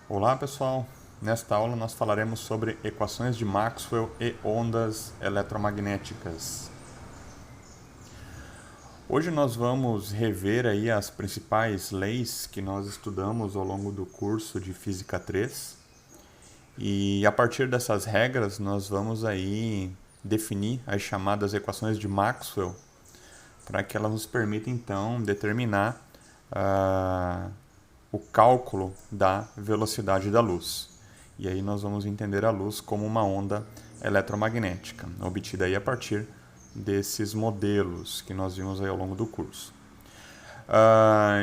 Olá pessoal, nesta aula nós falaremos sobre equações de Maxwell e ondas eletromagnéticas. Hoje nós vamos rever aí as principais leis que nós estudamos ao longo do curso de Física 3 e a partir dessas regras nós vamos aí definir as chamadas equações de Maxwell para que elas nos permitam então determinar o cálculo da velocidade da luz. E aí nós vamos entender a luz como uma onda eletromagnética, obtida aí a partir desses modelos que nós vimos aí ao longo do curso.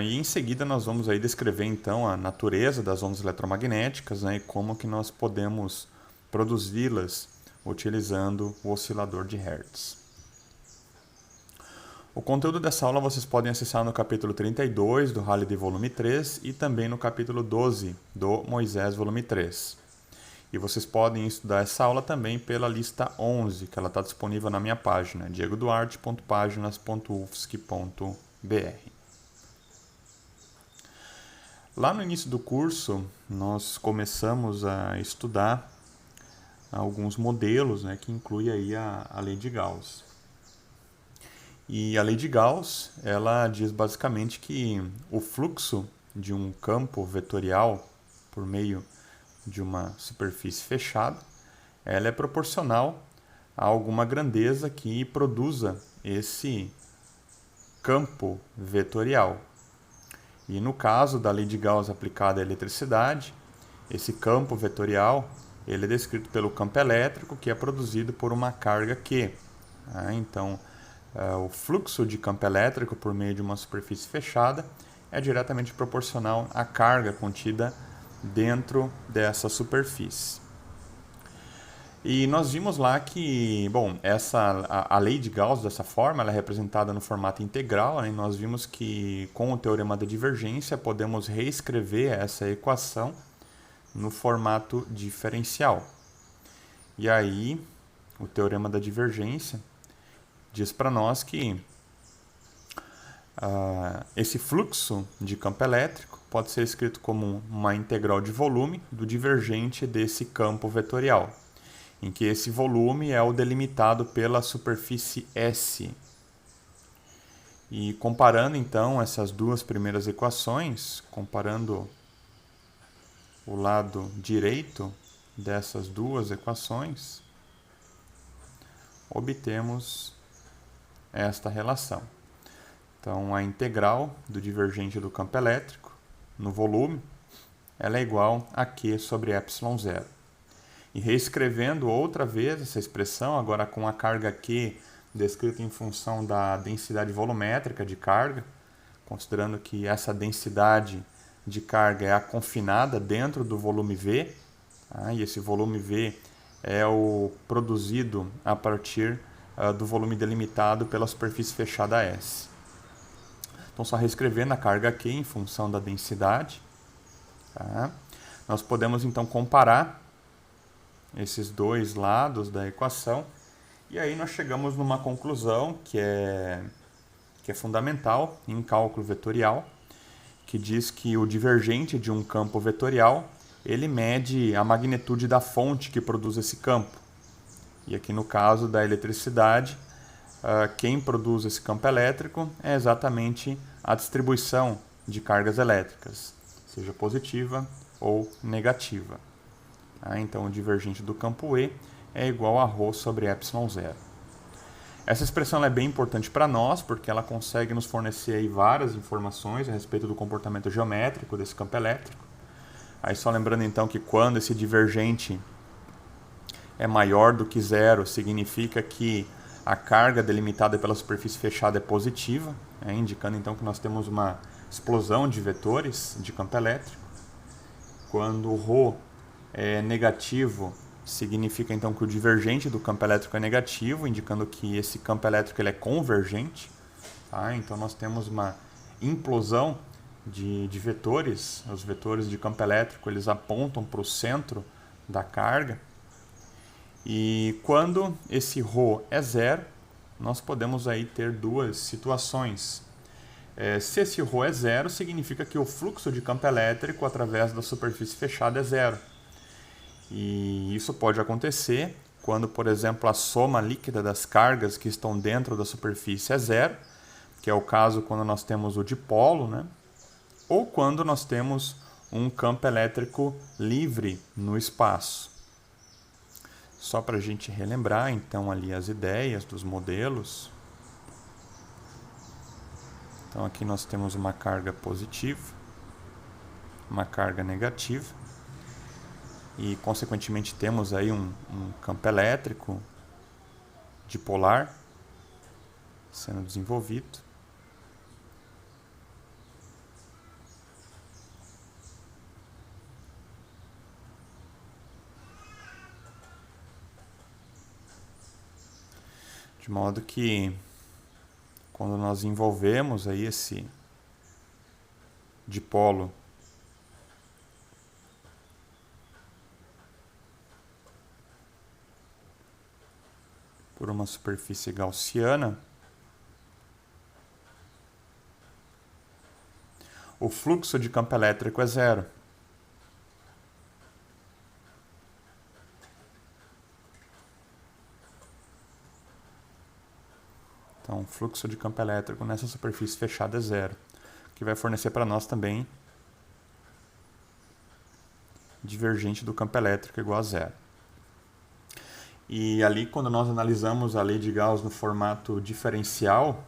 E em seguida nós vamos aí descrever então a natureza das ondas eletromagnéticas, né, e como que nós podemos produzi-las utilizando o oscilador de Hertz. O conteúdo dessa aula vocês podem acessar no capítulo 32 do Halliday volume 3 e também no capítulo 12 do Moisés volume 3. E vocês podem estudar essa aula também pela lista 11, que ela está disponível na minha página, diegoduarte.paginas.ufsc.br. Lá no início do curso, nós começamos a estudar alguns modelos, né, que inclui aí a lei de Gauss. E a lei de Gauss, ela diz basicamente que o fluxo de um campo vetorial por meio de uma superfície fechada, ela é proporcional a alguma grandeza que produza esse campo vetorial. E no caso da lei de Gauss aplicada à eletricidade, esse campo vetorial ele é descrito pelo campo elétrico que é produzido por uma carga Q. Então, o fluxo de campo elétrico por meio de uma superfície fechada é diretamente proporcional à carga contida dentro dessa superfície. E nós vimos lá que, bom, a lei de Gauss dessa forma ela é representada no formato integral, né? E nós vimos que com o teorema da divergência podemos reescrever essa equação no formato diferencial. E aí, o teorema da divergência diz para nós que esse fluxo de campo elétrico pode ser escrito como uma integral de volume do divergente desse campo vetorial, em que esse volume é o delimitado pela superfície S. E comparando então essas duas primeiras equações, comparando o lado direito dessas duas equações, obtemos esta relação. Então, a integral do divergente do campo elétrico no volume ela é igual a Q sobre ε0. E reescrevendo outra vez essa expressão, agora com a carga Q descrita em função da densidade volumétrica de carga, considerando que essa densidade de carga é a confinada dentro do volume V, e esse volume V é o produzido a partir do volume delimitado pela superfície fechada S. Então, só reescrevendo a carga Q em função da densidade, nós podemos então comparar esses dois lados da equação e aí nós chegamos numa conclusão que é fundamental em cálculo vetorial, que diz que o divergente de um campo vetorial ele mede a magnitude da fonte que produz esse campo. E aqui no caso da eletricidade, quem produz esse campo elétrico é exatamente a distribuição de cargas elétricas, seja positiva ou negativa. Então, o divergente do campo E é igual a ρ sobre ε0. Essa expressão é bem importante para nós, porque ela consegue nos fornecer aí várias informações a respeito do comportamento geométrico desse campo elétrico. Aí só lembrando então que quando esse divergente é maior do que zero, significa que a carga delimitada pela superfície fechada é positiva, indicando então que nós temos uma explosão de vetores de campo elétrico. Quando o ρ é negativo, significa então que o divergente do campo elétrico é negativo, indicando que esse campo elétrico ele é convergente. Então nós temos uma implosão de vetores. Os vetores de campo elétrico eles apontam para o centro da carga. E quando esse ρ é zero, nós podemos aí ter duas situações. Se esse ρ é zero, significa que o fluxo de campo elétrico através da superfície fechada é zero. E isso pode acontecer quando, por exemplo, a soma líquida das cargas que estão dentro da superfície é zero, que é o caso quando nós temos o dipolo, né? Ou quando nós temos um campo elétrico livre no espaço. Só para a gente relembrar, então, ali as ideias dos modelos. Então, aqui nós temos uma carga positiva, uma carga negativa, e, consequentemente, temos aí um campo elétrico dipolar sendo desenvolvido. De modo que, quando nós envolvemos aí esse dipolo por uma superfície gaussiana, o fluxo de campo elétrico é zero. Então, o fluxo de campo elétrico nessa superfície fechada é zero, que vai fornecer para nós também divergente do campo elétrico igual a zero. E ali, quando nós analisamos a lei de Gauss no formato diferencial,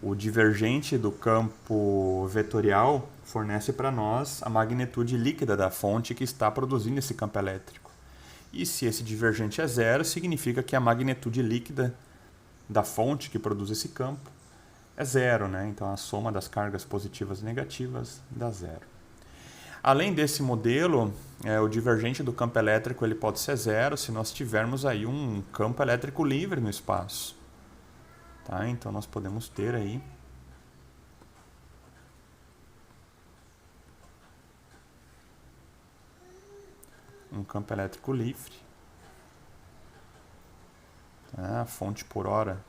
o divergente do campo vetorial fornece para nós a magnitude líquida da fonte que está produzindo esse campo elétrico. E se esse divergente é zero, significa que a magnitude líquida da fonte que produz esse campo é zero, né? Então a soma das cargas positivas e negativas dá zero. Além desse modelo, o divergente do campo elétrico ele pode ser zero se nós tivermos aí um campo elétrico livre no espaço. Tá? Então nós podemos ter aí um campo elétrico livre. A fonte por hora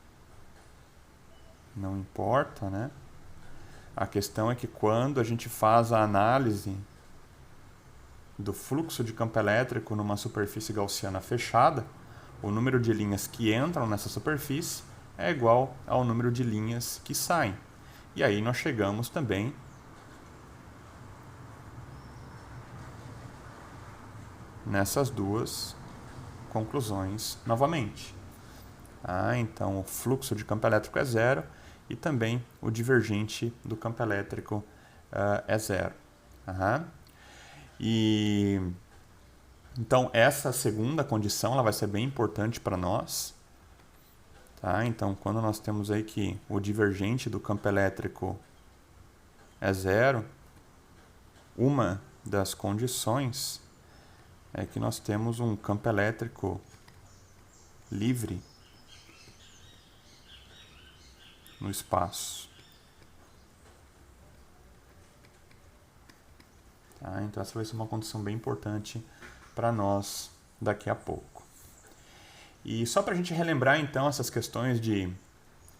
não importa, né? A questão é que quando a gente faz a análise do fluxo de campo elétrico numa superfície gaussiana fechada, o número de linhas que entram nessa superfície é igual ao número de linhas que saem. E aí nós chegamos também nessas duas conclusões novamente. Então o fluxo de campo elétrico é zero e também o divergente do campo elétrico é zero. E então essa segunda condição ela vai ser bem importante para nós. Tá? Então quando nós temos aí que o divergente do campo elétrico é zero, uma das condições é que nós temos um campo elétrico livre no espaço. Tá? Então essa vai ser uma condição bem importante para nós daqui a pouco. E só para a gente relembrar então essas questões de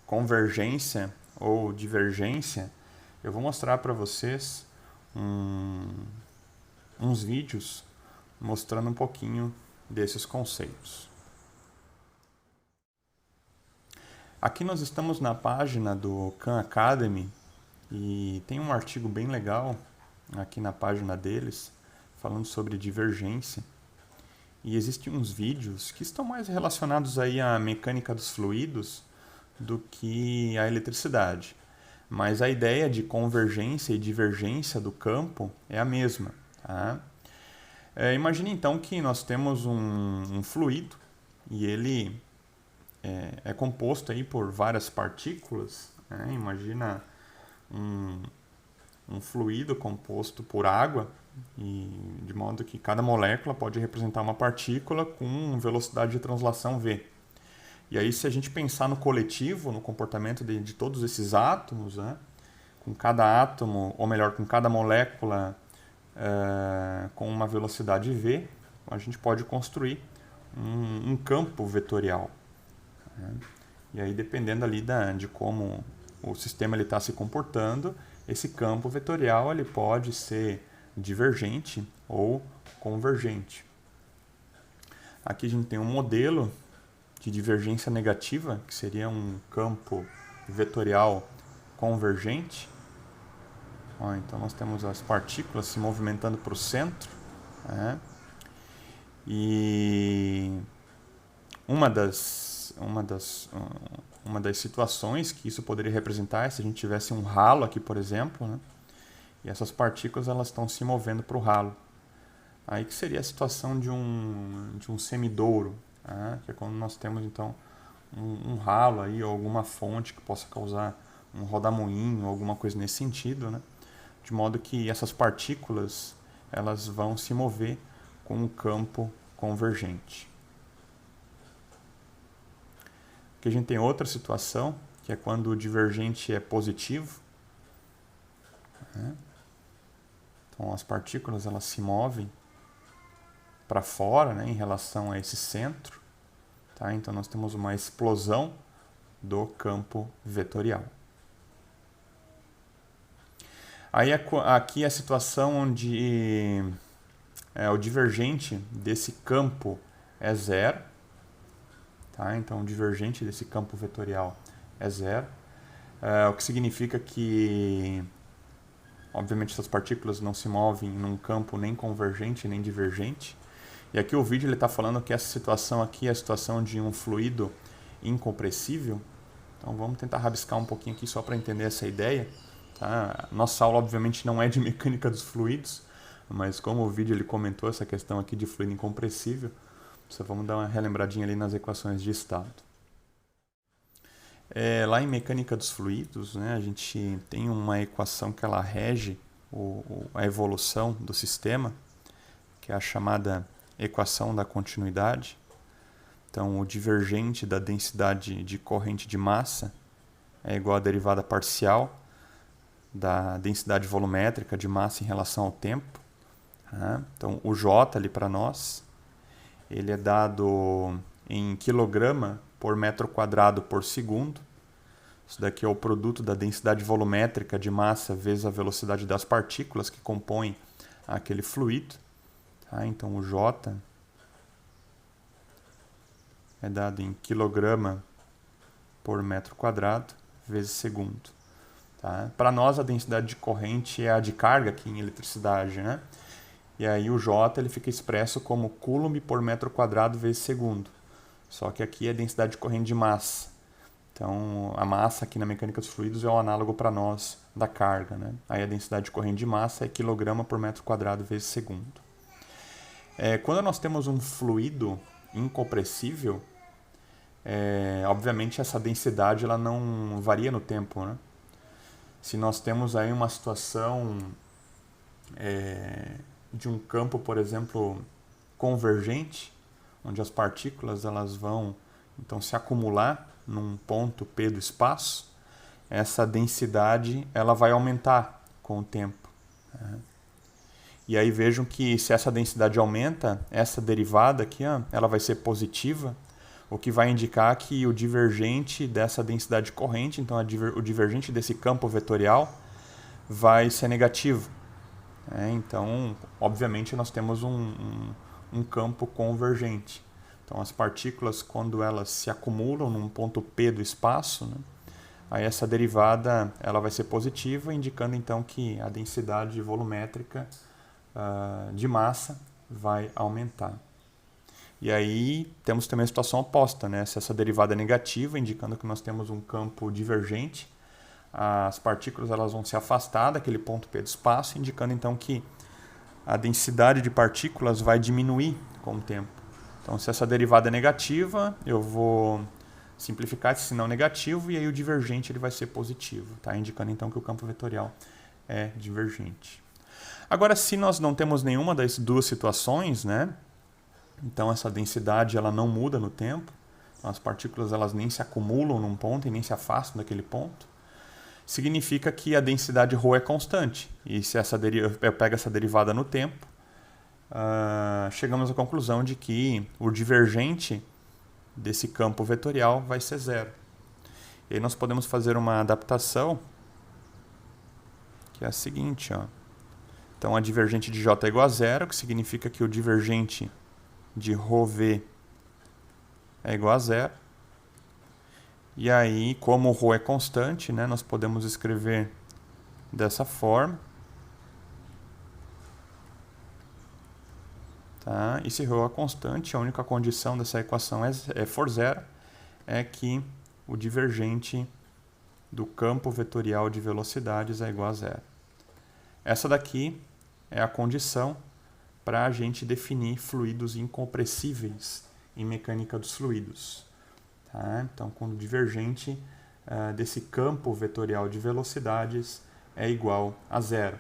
convergência ou divergência, eu vou mostrar para vocês uns vídeos mostrando um pouquinho desses conceitos. Aqui nós estamos na página do Khan Academy e tem um artigo bem legal aqui na página deles falando sobre divergência. E existem uns vídeos que estão mais relacionados aí à mecânica dos fluidos do que à eletricidade. Mas a ideia de convergência e divergência do campo é a mesma. Tá? Imagine então que nós temos um fluido e ele é composto aí por várias partículas. Né? Imagina um fluido composto por água, e de modo que cada molécula pode representar uma partícula com velocidade de translação v. E aí, se a gente pensar no coletivo, no comportamento de todos esses átomos, né, com cada átomo, ou melhor, com cada molécula com uma velocidade v, a gente pode construir um campo vetorial. Né? E aí, dependendo ali de como o sistema está se comportando, esse campo vetorial ele pode ser divergente ou convergente. Aqui a gente tem um modelo de divergência negativa, que seria um campo vetorial convergente. Então nós temos as partículas se movimentando para o centro, né? E uma das situações que isso poderia representar é se a gente tivesse um ralo aqui, por exemplo, né? E essas partículas elas estão se movendo para o ralo. Aí que seria a situação de um semidouro, né? Que é quando nós temos então um ralo aí, ou alguma fonte que possa causar um rodamuinho, alguma coisa nesse sentido, né? De modo que essas partículas elas vão se mover com um campo convergente. Aqui a gente tem outra situação, que é quando o divergente é positivo, né? Então as partículas elas se movem para fora, né, em relação a esse centro, tá? Então nós temos uma explosão do campo vetorial. Aí aqui é a situação onde o divergente desse campo é zero, tá? Então o divergente desse campo vetorial é zero, o que significa que, obviamente, essas partículas não se movem num campo nem convergente nem divergente. E aqui o vídeo está falando que essa situação aqui é a situação de um fluido incompressível. Então vamos tentar rabiscar um pouquinho aqui só para entender essa ideia. Tá? Nossa aula obviamente não é de mecânica dos fluidos, mas como o vídeo ele comentou essa questão aqui de fluido incompressível, só vamos dar uma relembradinha ali nas equações de estado. Lá em mecânica dos fluidos, né, a gente tem uma equação que ela rege a evolução do sistema, que é a chamada equação da continuidade. Então, o divergente da densidade de corrente de massa é igual à derivada parcial da densidade volumétrica de massa em relação ao tempo. Então, o J ali para nós, ele é dado em quilograma por metro quadrado por segundo. Isso daqui é o produto da densidade volumétrica de massa vezes a velocidade das partículas que compõem aquele fluido. Então, o J é dado em quilograma por metro quadrado vezes segundo. Tá? Para nós, a densidade de corrente é a de carga aqui em eletricidade, né? E aí o J ele fica expresso como coulomb por metro quadrado vezes segundo. Só que aqui é densidade de corrente de massa. Então, a massa aqui na mecânica dos fluidos é o análogo para nós da carga, né? Aí a densidade de corrente de massa é quilograma por metro quadrado vezes segundo. Quando nós temos um fluido incompressível, obviamente essa densidade ela não varia no tempo, né? Se nós temos aí uma situação de um campo, por exemplo, convergente, onde as partículas elas vão então se acumular num ponto P do espaço, essa densidade ela vai aumentar com o tempo, né? E aí vejam que se essa densidade aumenta, essa derivada aqui, ela vai ser positiva, o que vai indicar que o divergente dessa densidade corrente, então o divergente desse campo vetorial, vai ser negativo. Então, obviamente, nós temos um campo convergente. Então, as partículas, quando elas se acumulam num ponto P do espaço, né, aí essa derivada ela vai ser positiva, indicando então que a densidade volumétrica de massa vai aumentar. E aí temos também a situação oposta, né? Se essa derivada é negativa, indicando que nós temos um campo divergente, as partículas elas vão se afastar daquele ponto P do espaço, indicando então que a densidade de partículas vai diminuir com o tempo. Então, se essa derivada é negativa, eu vou simplificar esse sinal negativo e aí o divergente ele vai ser positivo, tá? Indicando então que o campo vetorial é divergente. Agora, se nós não temos nenhuma das duas situações, né? Então essa densidade ela não muda no tempo, então, as partículas elas nem se acumulam num ponto e nem se afastam daquele ponto. Significa que a densidade ρ é constante. E se eu pego essa derivada no tempo, chegamos à conclusão de que o divergente desse campo vetorial vai ser zero. E aí nós podemos fazer uma adaptação, que é a seguinte, ó. Então a divergente de J é igual a zero, que significa que o divergente de ρV é igual a zero. E aí, como o ρ é constante, né, nós podemos escrever dessa forma. Tá? E se ρ é constante, a única condição dessa equação for zero, é que o divergente do campo vetorial de velocidades é igual a zero. Essa daqui é a condição para a gente definir fluidos incompressíveis em mecânica dos fluidos. Tá? Então, quando o divergente desse campo vetorial de velocidades é igual a zero.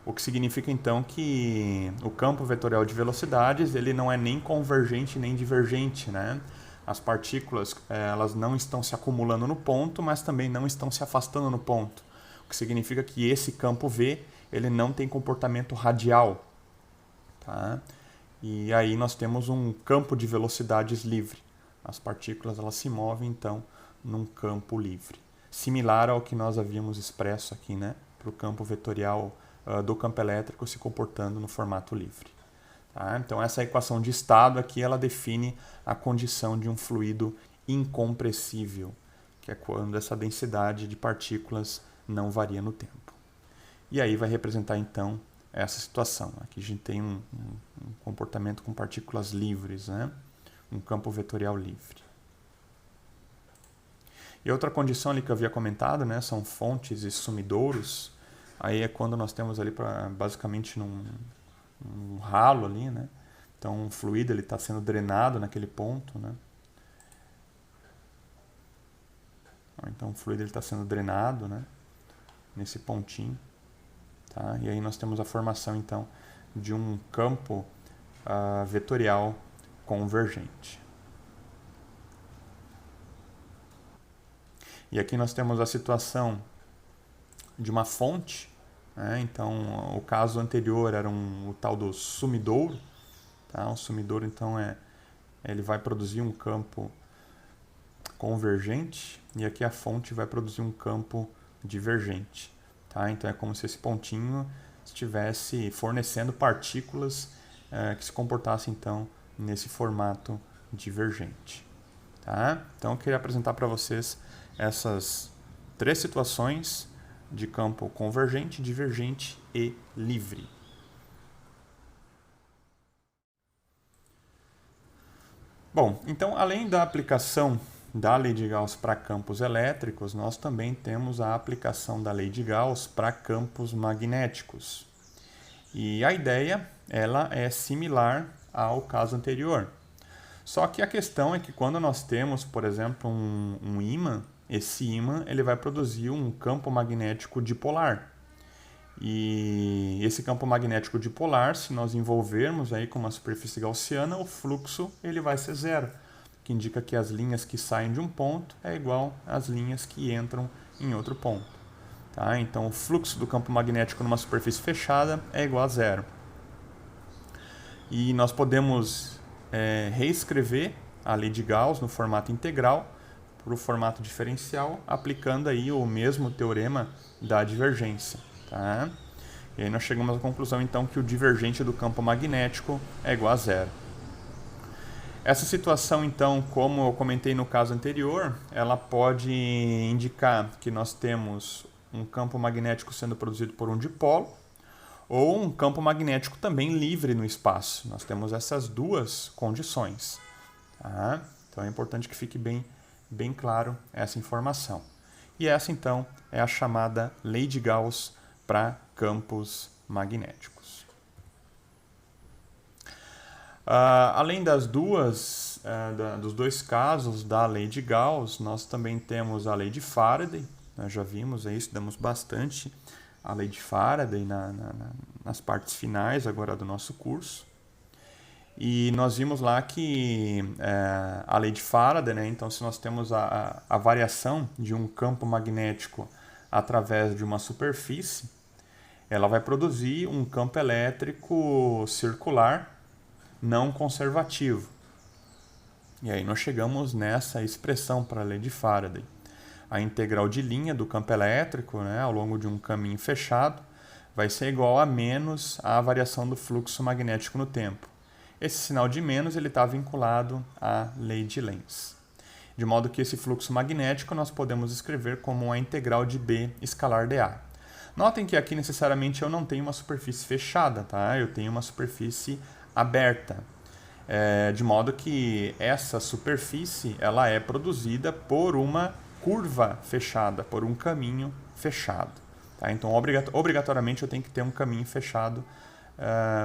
O que significa, então, que o campo vetorial de velocidades ele não é nem convergente nem divergente, né? As partículas elas não estão se acumulando no ponto, mas também não estão se afastando no ponto. O que significa que esse campo V ele não tem comportamento radial. Tá? E aí nós temos um campo de velocidades livre. As partículas elas se movem, então, num campo livre. Similar ao que nós havíamos expresso aqui, né? Para o campo vetorial do campo elétrico se comportando no formato livre. Tá? Então, essa equação de estado aqui, ela define a condição de um fluido incompressível, que é quando essa densidade de partículas não varia no tempo. E aí vai representar, então, essa situação. Aqui a gente tem um comportamento com partículas livres, né? Um campo vetorial livre. E outra condição ali que eu havia comentado, né, são fontes e sumidouros. Aí é quando nós temos ali basicamente um ralo ali, né? Então o fluido ele está sendo drenado naquele ponto, né? Então o fluido está sendo drenado, né? Nesse pontinho, tá? E aí nós temos a formação então de um campo vetorial convergente. E aqui nós temos a situação de uma fonte, né? Então o caso anterior era o tal do sumidouro, tá? O sumidouro então ele vai produzir um campo convergente e aqui a fonte vai produzir um campo divergente, tá? Então é como se esse pontinho estivesse fornecendo partículas que se comportassem então nesse formato divergente, tá? Então eu queria apresentar para vocês essas três situações de campo convergente, divergente e livre. Bom, então além da aplicação da lei de Gauss para campos elétricos, nós também temos a aplicação da lei de Gauss para campos magnéticos. E a ideia ela é similar ao caso anterior. Só que a questão é que quando nós temos, por exemplo, um ímã, esse ímã ele vai produzir um campo magnético dipolar. E esse campo magnético dipolar, se nós envolvermos aí com uma superfície gaussiana, o fluxo ele vai ser zero, que indica que as linhas que saem de um ponto é igual às linhas que entram em outro ponto. Tá? Então o fluxo do campo magnético numa superfície fechada é igual a zero. E nós podemos reescrever a lei de Gauss no formato integral para o formato diferencial, aplicando aí o mesmo teorema da divergência. Tá? E aí nós chegamos à conclusão então que o divergente do campo magnético é igual a zero. Essa situação então, como eu comentei no caso anterior, ela pode indicar que nós temos um campo magnético sendo produzido por um dipolo ou um campo magnético também livre no espaço. Nós temos essas duas condições. Tá? Então é importante que fique bem claro essa informação. E essa então é a chamada lei de Gauss para campos magnéticos. Além dos dois casos da lei de Gauss, nós também temos a lei de Faraday. Nós já vimos aí, estudamos bastante a lei de Faraday nas partes finais agora do nosso curso. E nós vimos lá que a lei de Faraday, né, então se nós temos a variação de um campo magnético através de uma superfície, ela vai produzir um campo elétrico circular não conservativo. E aí nós chegamos nessa expressão para a lei de Faraday. a integral de linha do campo elétrico, né, ao longo de um caminho fechado, vai ser igual a menos a variação do fluxo magnético no tempo. Esse sinal de menos está vinculado à lei de Lenz. De modo que esse fluxo magnético nós podemos escrever como a integral de B escalar dA. Notem que aqui necessariamente eu não tenho uma superfície fechada, tá? Eu tenho uma superfície aberta. De modo que essa superfície ela é produzida por uma curva fechada, por um caminho fechado. Tá? Então, obrigatoriamente, eu tenho que ter um caminho fechado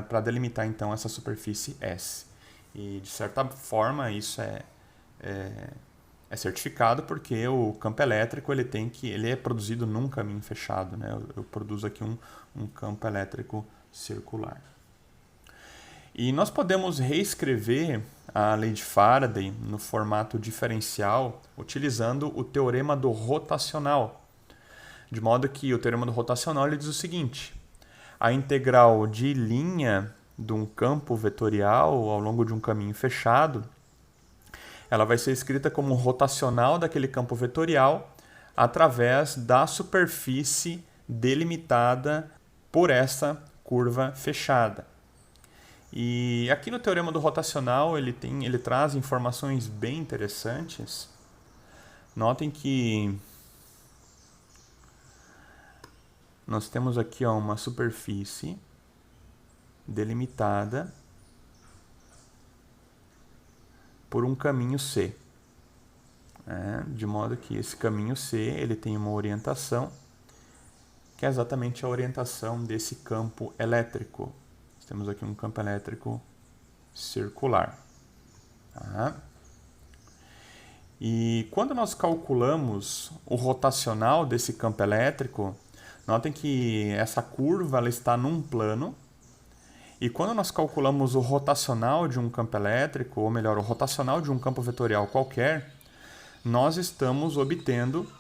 para delimitar então essa superfície S. E, de certa forma, isso é certificado porque o campo elétrico ele é produzido num caminho fechado. Né? Eu produzo aqui um campo elétrico circular. E nós podemos reescrever a lei de Faraday no formato diferencial utilizando o teorema do rotacional. De modo que o teorema do rotacional ele diz o seguinte: a integral de linha de um campo vetorial ao longo de um caminho fechado, ela vai ser escrita como rotacional daquele campo vetorial através da superfície delimitada por essa curva fechada. E aqui no teorema do rotacional ele traz informações bem interessantes. Notem que nós temos aqui uma superfície delimitada por um caminho C. De modo que esse caminho C ele tem uma orientação que é exatamente a orientação desse campo elétrico. Temos aqui um campo elétrico circular. Tá? E quando nós calculamos o rotacional desse campo elétrico, notem que essa curva ela está num plano. E quando nós calculamos o rotacional de um campo elétrico, ou melhor, o rotacional de um campo vetorial qualquer, nós estamos obtendo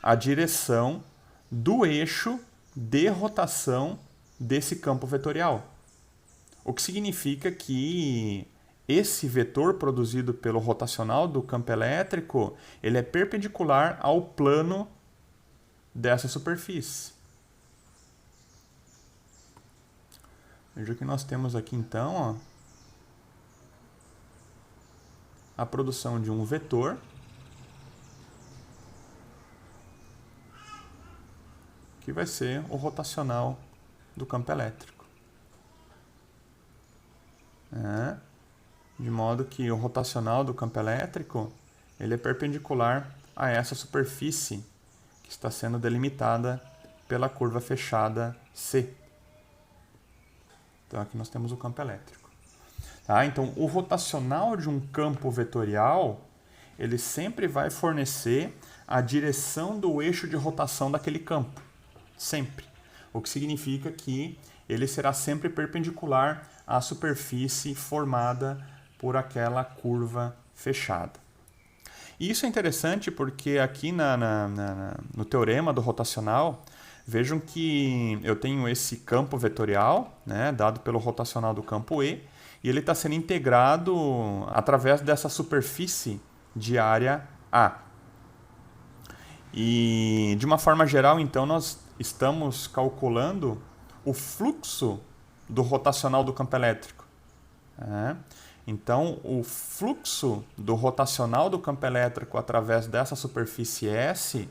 a direção do eixo de rotação desse campo vetorial. O que significa que esse vetor produzido pelo rotacional do campo elétrico, ele é perpendicular ao plano dessa superfície. Veja que nós temos aqui então a produção de um vetor que vai ser o rotacional do campo elétrico. De modo que o rotacional do campo elétrico ele é perpendicular a essa superfície que está sendo delimitada pela curva fechada C. Então aqui nós temos o campo elétrico. Tá? Então o rotacional de um campo vetorial ele sempre vai fornecer a direção do eixo de rotação daquele campo. Sempre. O que significa que ele será sempre perpendicular à superfície formada por aquela curva fechada. E isso é interessante porque aqui no teorema do rotacional, vejam que eu tenho esse campo vetorial, né, dado pelo rotacional do campo E, e ele está sendo integrado através dessa superfície de área A. E, de uma forma geral, então, nós estamos calculando o fluxo do rotacional do campo elétrico. Então, o fluxo do rotacional do campo elétrico através dessa superfície S,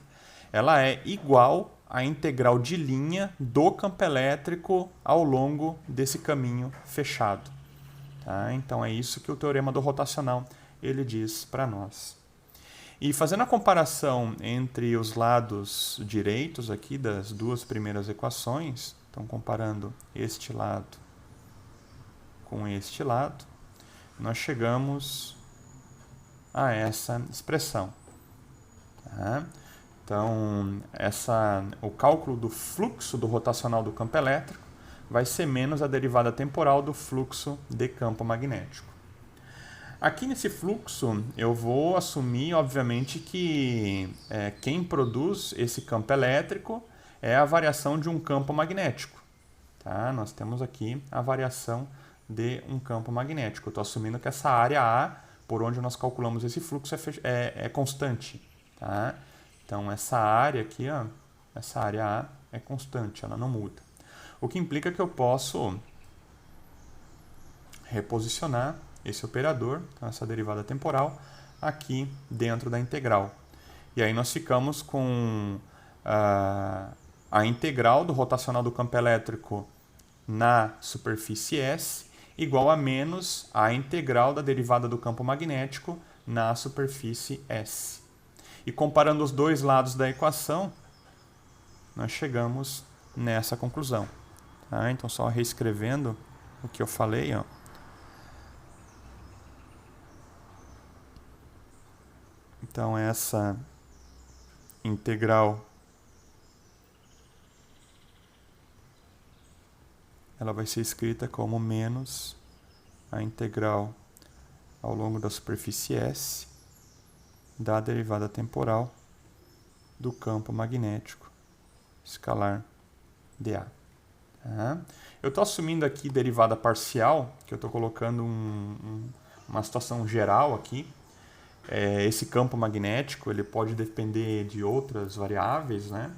ela é igual à integral de linha do campo elétrico ao longo desse caminho fechado. Tá? Então, é isso que o teorema do rotacional ele diz para nós. E fazendo a comparação entre os lados direitos aqui das duas primeiras equações, então comparando este lado com este lado, nós chegamos a essa expressão. Tá? Então, o cálculo do fluxo do rotacional do campo elétrico vai ser menos a derivada temporal do fluxo de campo magnético. Aqui nesse fluxo, eu vou assumir, obviamente, que quem produz esse campo elétrico é a variação de um campo magnético. Tá? Nós temos aqui a variação de um campo magnético. Eu estou assumindo que essa área A, por onde nós calculamos esse fluxo, é constante. Tá? Então, essa área aqui, ó, essa área A é constante, ela não muda. O que implica que eu posso reposicionar esse operador, então essa derivada temporal, aqui dentro da integral. E aí nós ficamos com a integral do rotacional do campo elétrico na superfície S igual a menos a integral da derivada do campo magnético na superfície S. E comparando os dois lados da equação, nós chegamos nessa conclusão. Tá? Então, só reescrevendo o que eu falei, ó. Então, essa integral ela vai ser escrita como menos a integral ao longo da superfície S da derivada temporal do campo magnético escalar dA. Tá? Eu estou assumindo aqui derivada parcial, que eu estou colocando uma situação geral aqui. Esse campo magnético ele pode depender de outras variáveis, né?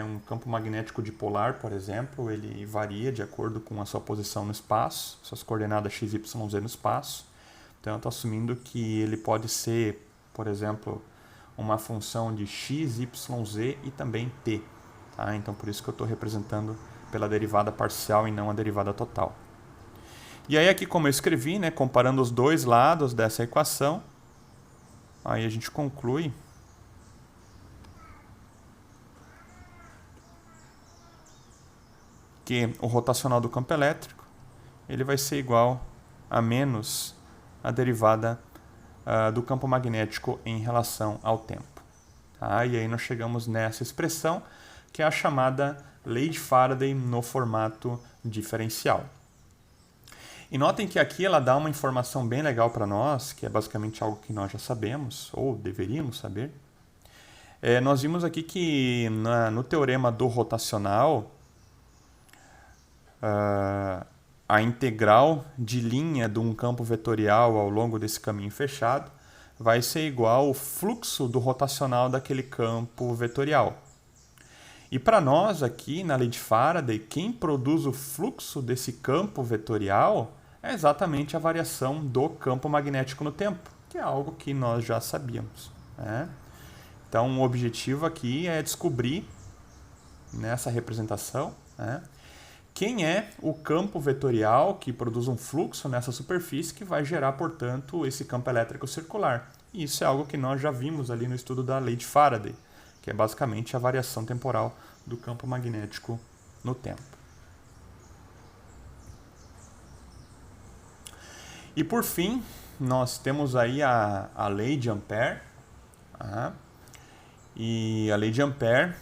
Um campo magnético dipolar, por exemplo, ele varia de acordo com a sua posição no espaço, suas coordenadas x, y, z no espaço. Então, eu estou assumindo que ele pode ser, por exemplo, uma função de x, y, z e também t. Tá? Então, por isso que eu estou representando pela derivada parcial e não a derivada total. E aí, aqui como eu escrevi, né, comparando os dois lados dessa equação, aí a gente conclui que o rotacional do campo elétrico ele vai ser igual a menos a derivada do campo magnético em relação ao tempo. Tá? E aí nós chegamos nessa expressão, que é a chamada lei de Faraday no formato diferencial. E notem que aqui ela dá uma informação bem legal para nós, que é basicamente algo que nós já sabemos, ou deveríamos saber. Nós vimos aqui que no teorema do rotacional, a integral de linha de um campo vetorial ao longo desse caminho fechado vai ser igual ao fluxo do rotacional daquele campo vetorial. E para nós aqui na lei de Faraday, quem produz o fluxo desse campo vetorial é exatamente a variação do campo magnético no tempo, que é algo que nós já sabíamos. Né? Então o objetivo aqui é descobrir nessa representação, né, quem é o campo vetorial que produz um fluxo nessa superfície que vai gerar, portanto, esse campo elétrico circular. E isso é algo que nós já vimos ali no estudo da lei de Faraday, que é basicamente a variação temporal do campo magnético no tempo. E por fim, nós temos aí a lei de Ampère. E a lei de Ampère,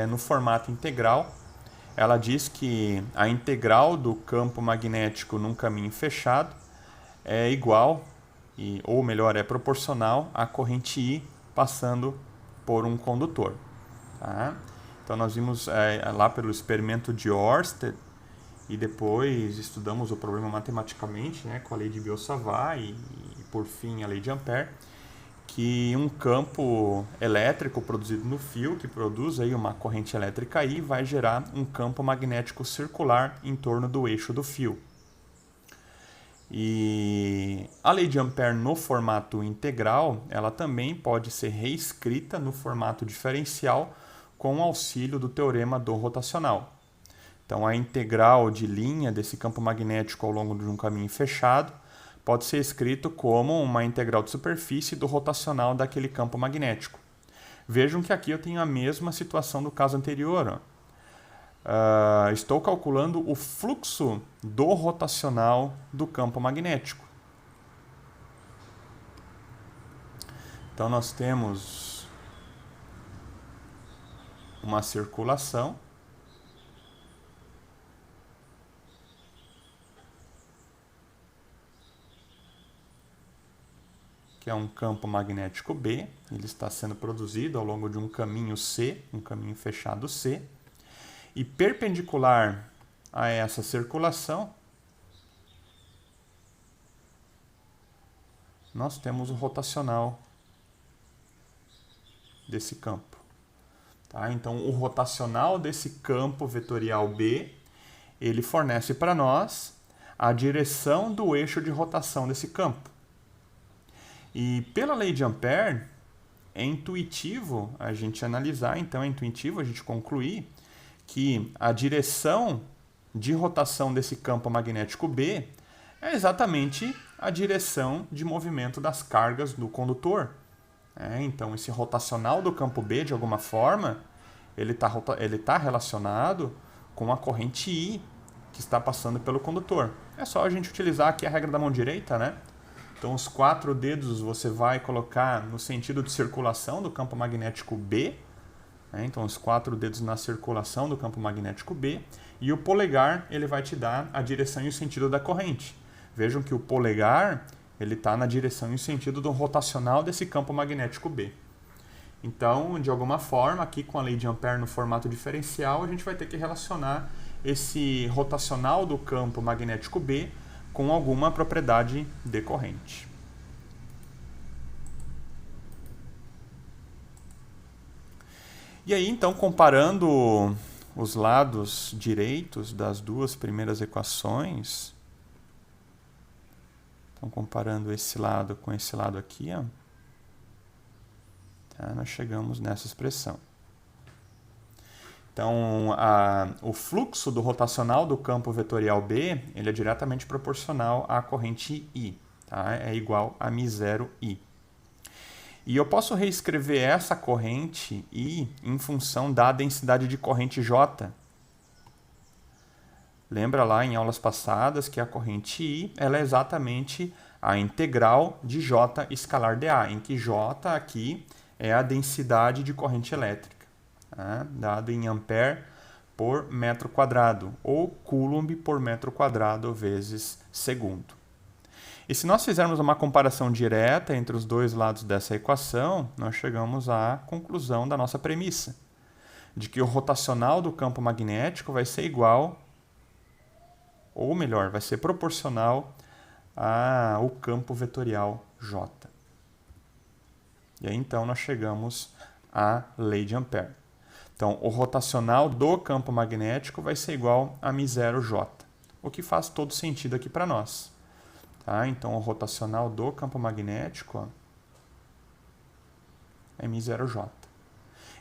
no formato integral, ela diz que a integral do campo magnético num caminho fechado é igual, ou melhor, é proporcional à corrente I passando por um condutor. Tá? Então nós vimos lá pelo experimento de Ørsted e depois estudamos o problema matematicamente, né, com a lei de Biot-Savart e por fim a lei de Ampère, que um campo elétrico produzido no fio, que produz aí uma corrente elétrica I, vai gerar um campo magnético circular em torno do eixo do fio. E a lei de Ampère no formato integral, ela também pode ser reescrita no formato diferencial com o auxílio do teorema do rotacional. Então, a integral de linha desse campo magnético ao longo de um caminho fechado pode ser escrito como uma integral de superfície do rotacional daquele campo magnético. Vejam que aqui eu tenho a mesma situação do caso anterior. Estou calculando o fluxo do rotacional do campo magnético. Então nós temos uma circulação que é um campo magnético B, ele está sendo produzido ao longo de um caminho C, um caminho fechado C, e perpendicular a essa circulação, nós temos o rotacional desse campo. Tá? Então, o rotacional desse campo vetorial B, ele fornece para nós a direção do eixo de rotação desse campo. E pela lei de Ampère, é intuitivo a gente analisar, então é intuitivo a gente concluir que a direção de rotação desse campo magnético B é exatamente a direção de movimento das cargas do condutor. Então, esse rotacional do campo B, de alguma forma, ele tá relacionado com a corrente I que está passando pelo condutor. É só a gente utilizar aqui a regra da mão direita, né? Então, os 4 dedos você vai colocar no sentido de circulação do campo magnético B. Então, os 4 dedos na circulação do campo magnético B. E o polegar, ele vai te dar a direção e o sentido da corrente. Vejam que o polegar, ele está na direção e o sentido do rotacional desse campo magnético B. Então, de alguma forma, aqui com a lei de Ampère no formato diferencial, a gente vai ter que relacionar esse rotacional do campo magnético B com alguma propriedade decorrente. E aí, então, comparando os lados direitos das duas primeiras equações, então, comparando esse lado com esse lado aqui, ó, tá, nós chegamos nessa expressão. Então, o fluxo do rotacional do campo vetorial B, ele é diretamente proporcional à corrente I, tá? É igual a μ0I. E eu posso reescrever essa corrente I em função da densidade de corrente J. Lembra lá em aulas passadas que a corrente I ela é exatamente a integral de J escalar dA, em que J aqui é a densidade de corrente elétrica. Dado em ampere por metro quadrado, ou coulomb por metro quadrado vezes segundo. E se nós fizermos uma comparação direta entre os dois lados dessa equação, nós chegamos à conclusão da nossa premissa, de que o rotacional do campo magnético vai ser igual, ou melhor, vai ser proporcional ao campo vetorial J. E aí então nós chegamos à lei de Ampère. Então, o rotacional do campo magnético vai ser igual a μ0J, o que faz todo sentido aqui para nós. Tá? Então, o rotacional do campo magnético ó, é μ0J.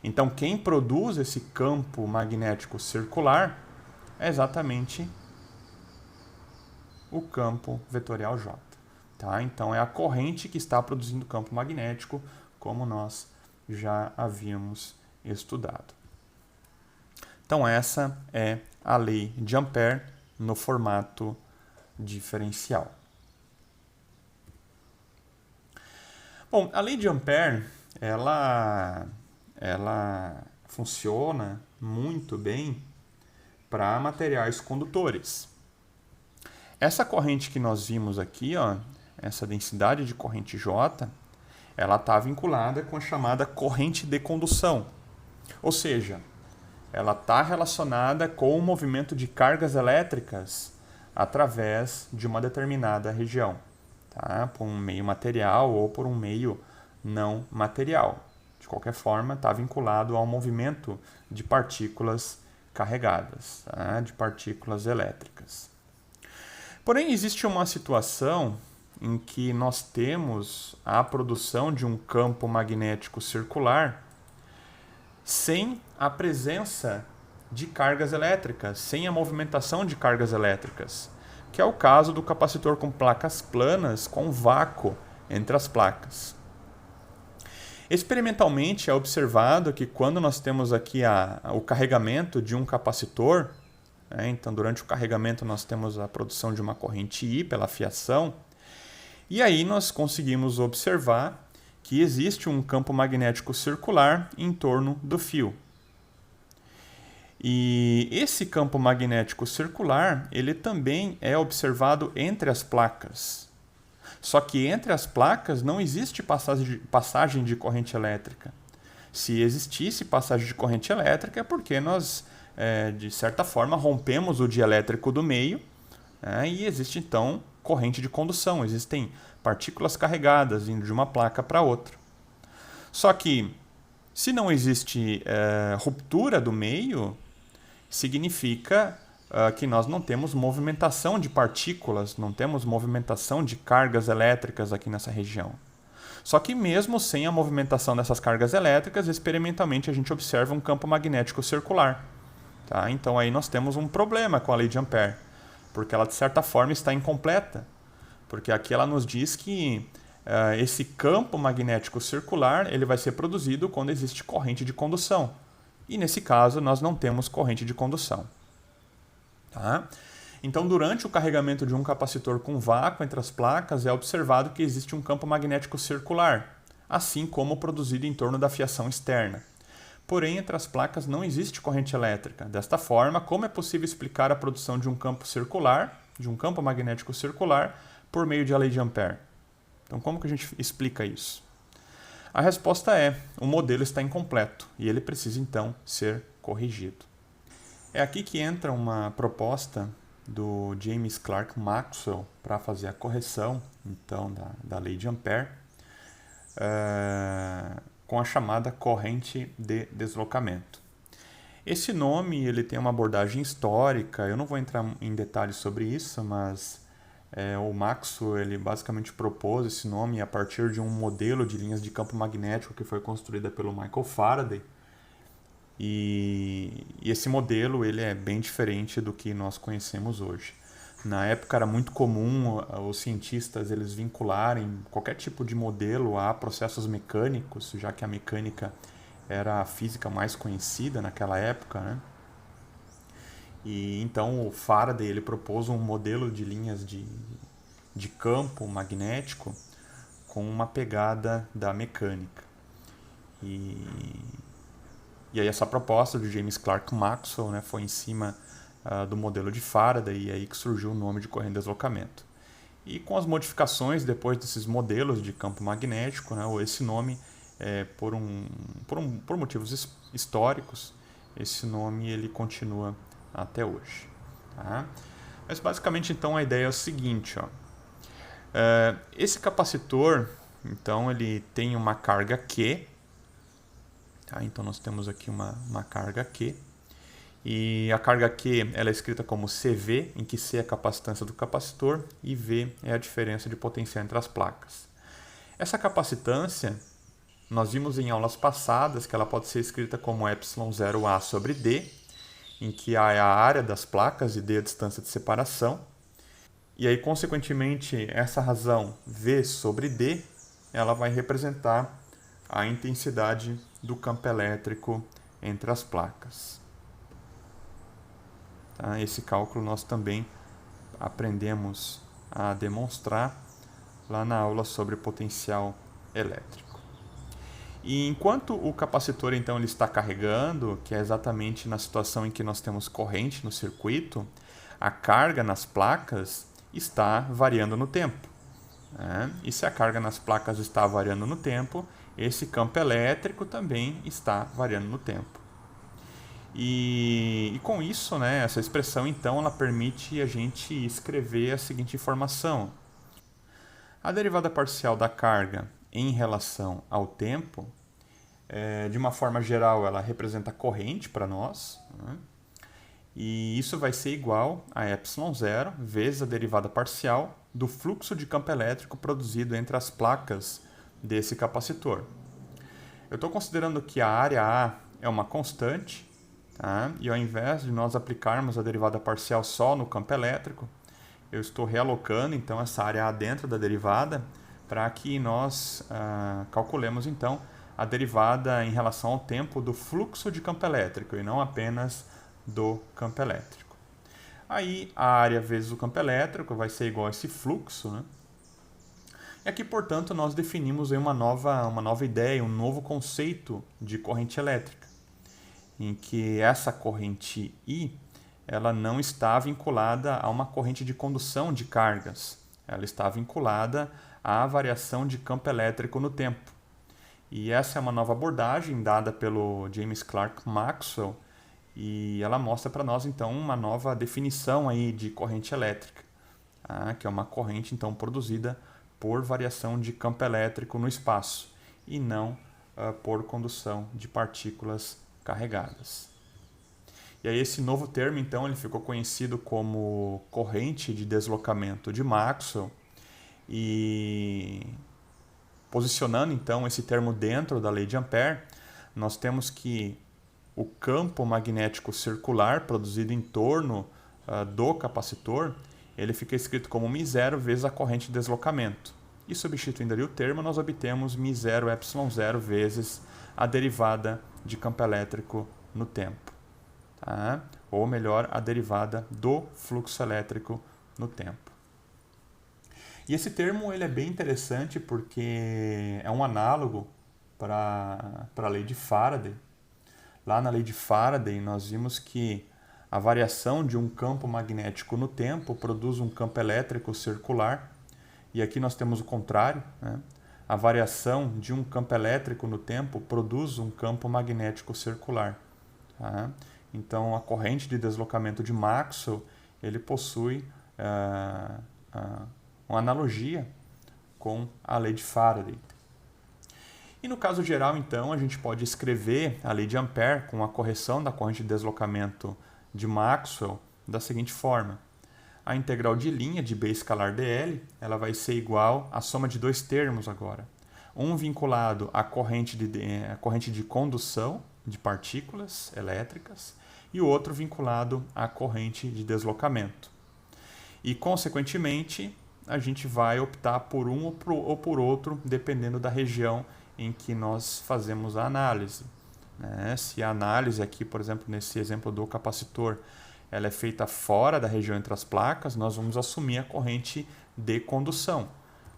Então, quem produz esse campo magnético circular é exatamente o campo vetorial J. Tá? Então, é a corrente que está produzindo campo magnético, como nós já havíamos estudado. Então, essa é a lei de Ampère no formato diferencial. Bom, a lei de Ampère, ela funciona muito bem para materiais condutores. Essa corrente que nós vimos aqui, ó, essa densidade de corrente J, ela está vinculada com a chamada corrente de condução. Ou seja, ela está relacionada com o movimento de cargas elétricas através de uma determinada região, tá? Por um meio material ou por um meio não material. De qualquer forma, está vinculado ao movimento de partículas carregadas, tá? De partículas elétricas. Porém, existe uma situação em que nós temos a produção de um campo magnético circular sem a presença de cargas elétricas, sem a movimentação de cargas elétricas, que é o caso do capacitor com placas planas com vácuo entre as placas. Experimentalmente é observado que quando nós temos aqui o carregamento de um capacitor, então durante o carregamento nós temos a produção de uma corrente I pela fiação, e aí nós conseguimos observar que existe um campo magnético circular em torno do fio. E esse campo magnético circular, ele também é observado entre as placas. Só que entre as placas não existe passagem de corrente elétrica. Se existisse passagem de corrente elétrica é porque nós, de certa forma, rompemos o dielétrico do meio, e existe então corrente de condução, existem partículas carregadas indo de uma placa para outra. Só que Se não existe ruptura do meio, significa que nós não temos movimentação de partículas, não temos movimentação de cargas elétricas aqui nessa região. Só que mesmo sem a movimentação dessas cargas elétricas, experimentalmente a gente observa um campo magnético circular. Tá? Então aí nós temos um problema com a lei de Ampère, porque ela de certa forma está incompleta. Porque aqui ela nos diz que esse campo magnético circular ele vai ser produzido quando existe corrente de condução. E nesse caso nós não temos corrente de condução. Tá? Então, durante o carregamento de um capacitor com vácuo entre as placas, é observado que existe um campo magnético circular, assim como produzido em torno da fiação externa. Porém, entre as placas não existe corrente elétrica. Desta forma, como é possível explicar a produção de um campo circular, de um campo magnético circular, por meio da lei de Ampère? Então, como que a gente explica isso? A resposta é: o modelo está incompleto e ele precisa, então, ser corrigido. É aqui que entra uma proposta do James Clerk Maxwell para fazer a correção então da lei de Ampère com a chamada corrente de deslocamento. Esse nome ele tem uma abordagem histórica, eu não vou entrar em detalhes sobre isso, mas o Maxwell ele basicamente propôs esse nome a partir de um modelo de linhas de campo magnético que foi construída pelo Michael Faraday. E esse modelo ele é bem diferente do que nós conhecemos hoje. Na época era muito comum os cientistas eles vincularem qualquer tipo de modelo a processos mecânicos, já que a mecânica era a física mais conhecida naquela época, né? E então o Faraday ele propôs um modelo de linhas de campo magnético com uma pegada da mecânica. E aí essa proposta do James Clerk Maxwell, né, foi em cima do modelo de Faraday e aí que surgiu o nome de corrente de deslocamento. E com as modificações depois desses modelos de campo magnético, né, esse nome, por motivos históricos, esse nome ele continua até hoje. Tá? Mas basicamente então a ideia é o seguinte, ó. Esse capacitor, então ele tem uma carga Q. Tá? Então nós temos aqui uma carga Q. E a carga Q ela é escrita como CV, em que C é a capacitância do capacitor e V é a diferença de potencial entre as placas. Essa capacitância, nós vimos em aulas passadas que ela pode ser escrita como ε0A sobre D, em que A é a área das placas e D é a distância de separação. E aí, consequentemente, essa razão V sobre D, ela vai representar a intensidade do campo elétrico entre as placas. Tá? Esse cálculo nós também aprendemos a demonstrar lá na aula sobre potencial elétrico. E enquanto o capacitor então ele está carregando, que é exatamente na situação em que nós temos corrente no circuito, a carga nas placas está variando no tempo. Né? E se a carga nas placas está variando no tempo, esse campo elétrico também está variando no tempo. E com isso, né, essa expressão então ela permite a gente escrever a seguinte informação. A derivada parcial da carga em relação ao tempo, de uma forma geral, ela representa a corrente para nós, né? E isso vai ser igual a ε0 vezes a derivada parcial do fluxo de campo elétrico produzido entre as placas desse capacitor. Eu estou considerando que a área A é uma constante, tá? E ao invés de nós aplicarmos a derivada parcial só no campo elétrico, eu estou realocando então essa área A dentro da derivada para que nós calculemos então a derivada em relação ao tempo do fluxo de campo elétrico e não apenas do campo elétrico. Aí a área vezes o campo elétrico vai ser igual a esse fluxo, né? E aqui, portanto, nós definimos aí uma nova ideia, um novo conceito de corrente elétrica, em que essa corrente I ela não está vinculada a uma corrente de condução de cargas, ela está vinculada à variação de campo elétrico no tempo. E essa é uma nova abordagem dada pelo James Clerk Maxwell, e ela mostra para nós então uma nova definição aí de corrente elétrica, tá? Que é uma corrente então produzida por variação de campo elétrico no espaço e não por condução de partículas carregadas. E aí esse novo termo, então, ele ficou conhecido como corrente de deslocamento de Maxwell, e posicionando, então, esse termo dentro da lei de Ampère, nós temos que o campo magnético circular produzido em torno do capacitor, ele fica escrito como μ0 vezes a corrente de deslocamento. E substituindo ali o termo, nós obtemos μ0 ε0 vezes a derivada de campo elétrico no tempo. Tá? Ou melhor, a derivada do fluxo elétrico no tempo. E esse termo ele é bem interessante porque é um análogo para a lei de Faraday. Lá na lei de Faraday, nós vimos que a variação de um campo magnético no tempo produz um campo elétrico circular. E aqui nós temos o contrário, né? A variação de um campo elétrico no tempo produz um campo magnético circular. Tá? Então, a corrente de deslocamento de Maxwell ele possui uma analogia com a lei de Faraday. E no caso geral, então, a gente pode escrever a lei de Ampère com a correção da corrente de deslocamento de Maxwell da seguinte forma. A integral de linha de B escalar dl ela vai ser igual à soma de dois termos agora. Um vinculado à corrente de condução de partículas elétricas e o outro vinculado à corrente de deslocamento. E, consequentemente, a gente vai optar por um ou por outro, dependendo da região em que nós fazemos a análise. Se a análise aqui, por exemplo, nesse exemplo do capacitor, ela é feita fora da região entre as placas, nós vamos assumir a corrente de condução.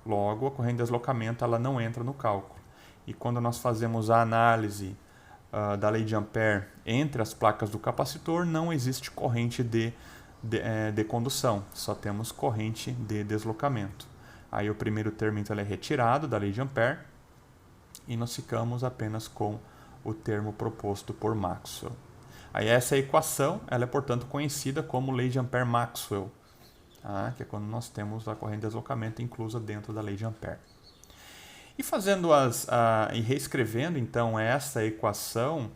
Logo, a corrente de deslocamento ela não entra no cálculo. E quando nós fazemos a análise da lei de Ampère entre as placas do capacitor, não existe corrente de condução, só temos corrente de deslocamento. Aí o primeiro termo então, é retirado da lei de Ampère e nós ficamos apenas com o termo proposto por Maxwell. Aí essa equação ela é, portanto, conhecida como lei de Ampère-Maxwell, tá? Que é quando nós temos a corrente de deslocamento inclusa dentro da lei de Ampère. E fazendo e reescrevendo então essa equação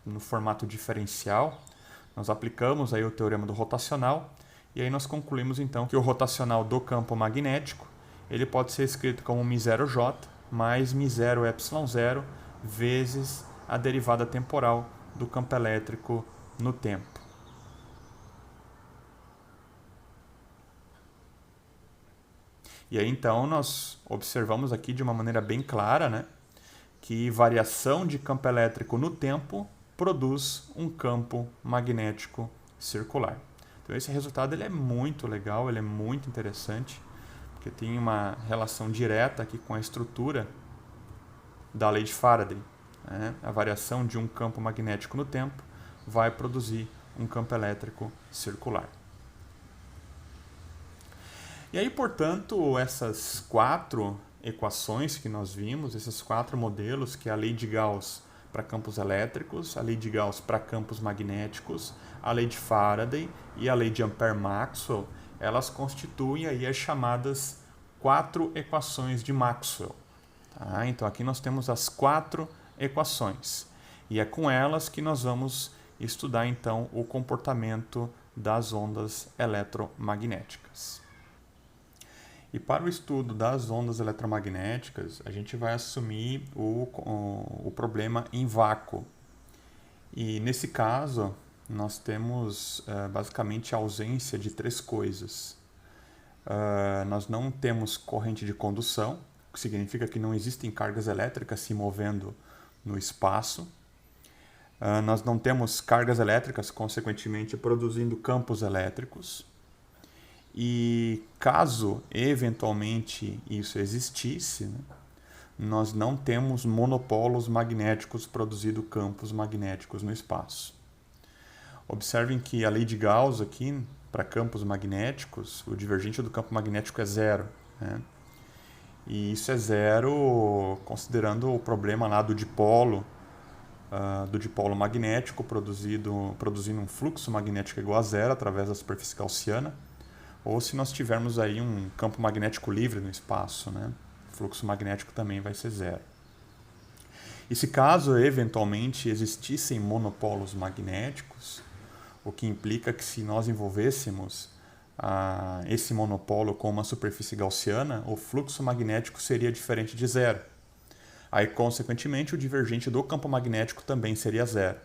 no formato diferencial, nós aplicamos aí o teorema do rotacional e aí nós concluímos então que o rotacional do campo magnético ele pode ser escrito como μ0j mais μ0 ε0 vezes a derivada temporal do campo elétrico no tempo. E aí então nós observamos aqui de uma maneira bem clara, né, que variação de campo elétrico no tempo produz um campo magnético circular. Então esse resultado ele é muito legal, ele é muito interessante, porque tem uma relação direta aqui com a estrutura da lei de Faraday. A variação de um campo magnético no tempo vai produzir um campo elétrico circular. E aí, portanto, essas quatro equações que nós vimos, esses quatro modelos, que é a lei de Gauss para campos elétricos, a lei de Gauss para campos magnéticos, a lei de Faraday e a lei de Ampère-Maxwell, elas constituem aí as chamadas quatro equações de Maxwell. Tá? Então aqui nós temos as quatro equações e é com elas que nós vamos estudar então o comportamento das ondas eletromagnéticas. E para o estudo das ondas eletromagnéticas, a gente vai assumir o problema em vácuo. E nesse caso, nós temos basicamente a ausência de três coisas. Nós não temos corrente de condução, o que significa que não existem cargas elétricas se movendo no espaço. Nós não temos cargas elétricas, consequentemente, produzindo campos elétricos. E caso eventualmente isso existisse, né, nós não temos monopolos magnéticos produzindo campos magnéticos no espaço. Observem que a lei de Gauss aqui, para campos magnéticos, o divergente do campo magnético é zero. Né? E isso é zero considerando o problema lá do dipolo magnético produzindo um fluxo magnético igual a zero através da superfície gaussiana. Ou se nós tivermos aí um campo magnético livre no espaço, né? O fluxo magnético também vai ser zero. E se caso eventualmente existissem monopolos magnéticos, o que implica que se nós envolvêssemos esse monopolo com uma superfície gaussiana, o fluxo magnético seria diferente de zero. Aí, consequentemente, o divergente do campo magnético também seria zero.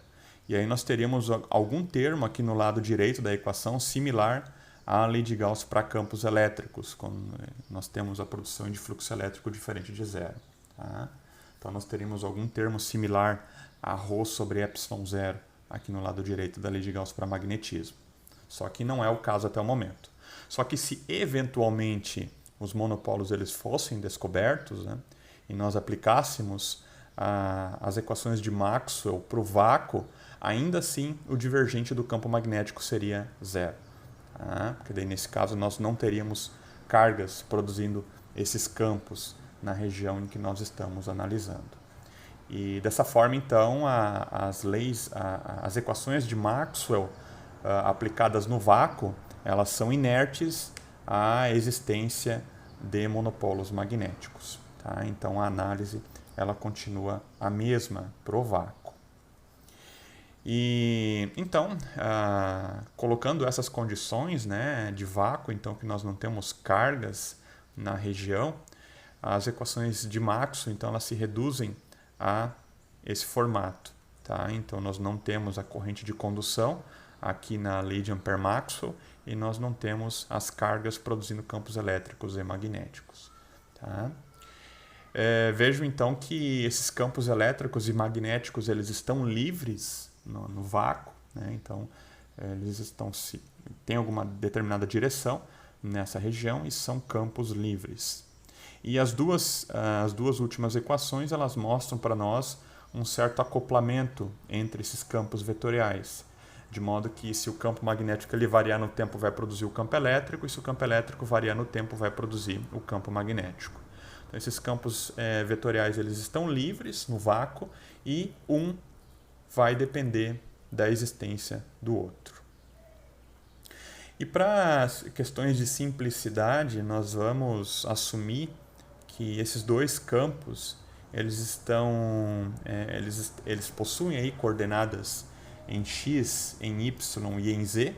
E aí nós teríamos algum termo aqui no lado direito da equação similar à lei de Gauss para campos elétricos, quando nós temos a produção de fluxo elétrico diferente de zero. Tá? Então nós teríamos algum termo similar a ρ sobre ε0 aqui no lado direito da lei de Gauss para magnetismo. Só que não é o caso até o momento. Só que se eventualmente os monopolos eles fossem descobertos, né, e nós aplicássemos as equações de Maxwell para o vácuo, ainda assim o divergente do campo magnético seria zero. Tá? Porque daí, nesse caso, nós não teríamos cargas produzindo esses campos na região em que nós estamos analisando. E dessa forma, então, as equações de Maxwell aplicadas no vácuo, elas são inertes à existência de monopolos magnéticos. Tá? Então, a análise ela continua a mesma para o vácuo. E então, colocando essas condições, né, de vácuo, então que nós não temos cargas na região, as equações de Maxwell, então, elas se reduzem a esse formato. Tá? Então, nós não temos a corrente de condução aqui na lei de Ampère-Maxwell e nós não temos as cargas produzindo campos elétricos e magnéticos. Tá? Vejo então que esses campos elétricos e magnéticos eles estão livres no vácuo, né? Então eles têm alguma determinada direção nessa região e são campos livres. E as duas últimas equações elas mostram para nós um certo acoplamento entre esses campos vetoriais, de modo que se o campo magnético ele variar no tempo vai produzir o campo elétrico e se o campo elétrico variar no tempo vai produzir o campo magnético. Então, esses campos vetoriais eles estão livres no vácuo e um vai depender da existência do outro. E para questões de simplicidade, nós vamos assumir que esses dois campos eles possuem aí coordenadas em x, em y e em z,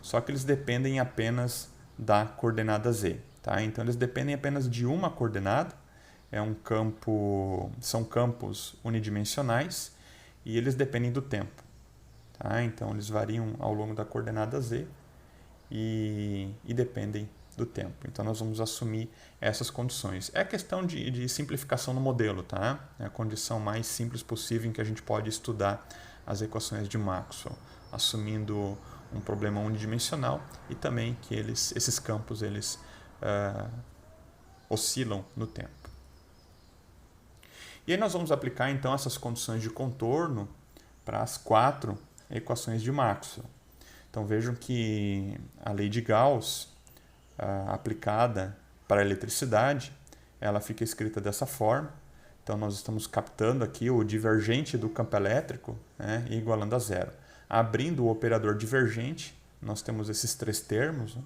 só que eles dependem apenas da coordenada z. Tá? Então eles dependem apenas de uma coordenada, são campos unidimensionais e eles dependem do tempo. Tá? Então eles variam ao longo da coordenada z e dependem do tempo. Então nós vamos assumir essas condições. É questão de simplificação no modelo, tá? É a condição mais simples possível em que a gente pode estudar as equações de Maxwell, assumindo um problema unidimensional e também que esses campos eles oscilam no tempo. E aí nós vamos aplicar então essas condições de contorno para as 4 equações de Maxwell. Então vejam que a lei de Gauss aplicada para a eletricidade, ela fica escrita dessa forma. Então nós estamos captando aqui o divergente do campo elétrico, né, e igualando a zero. Abrindo o operador divergente, nós temos esses 3 termos, né,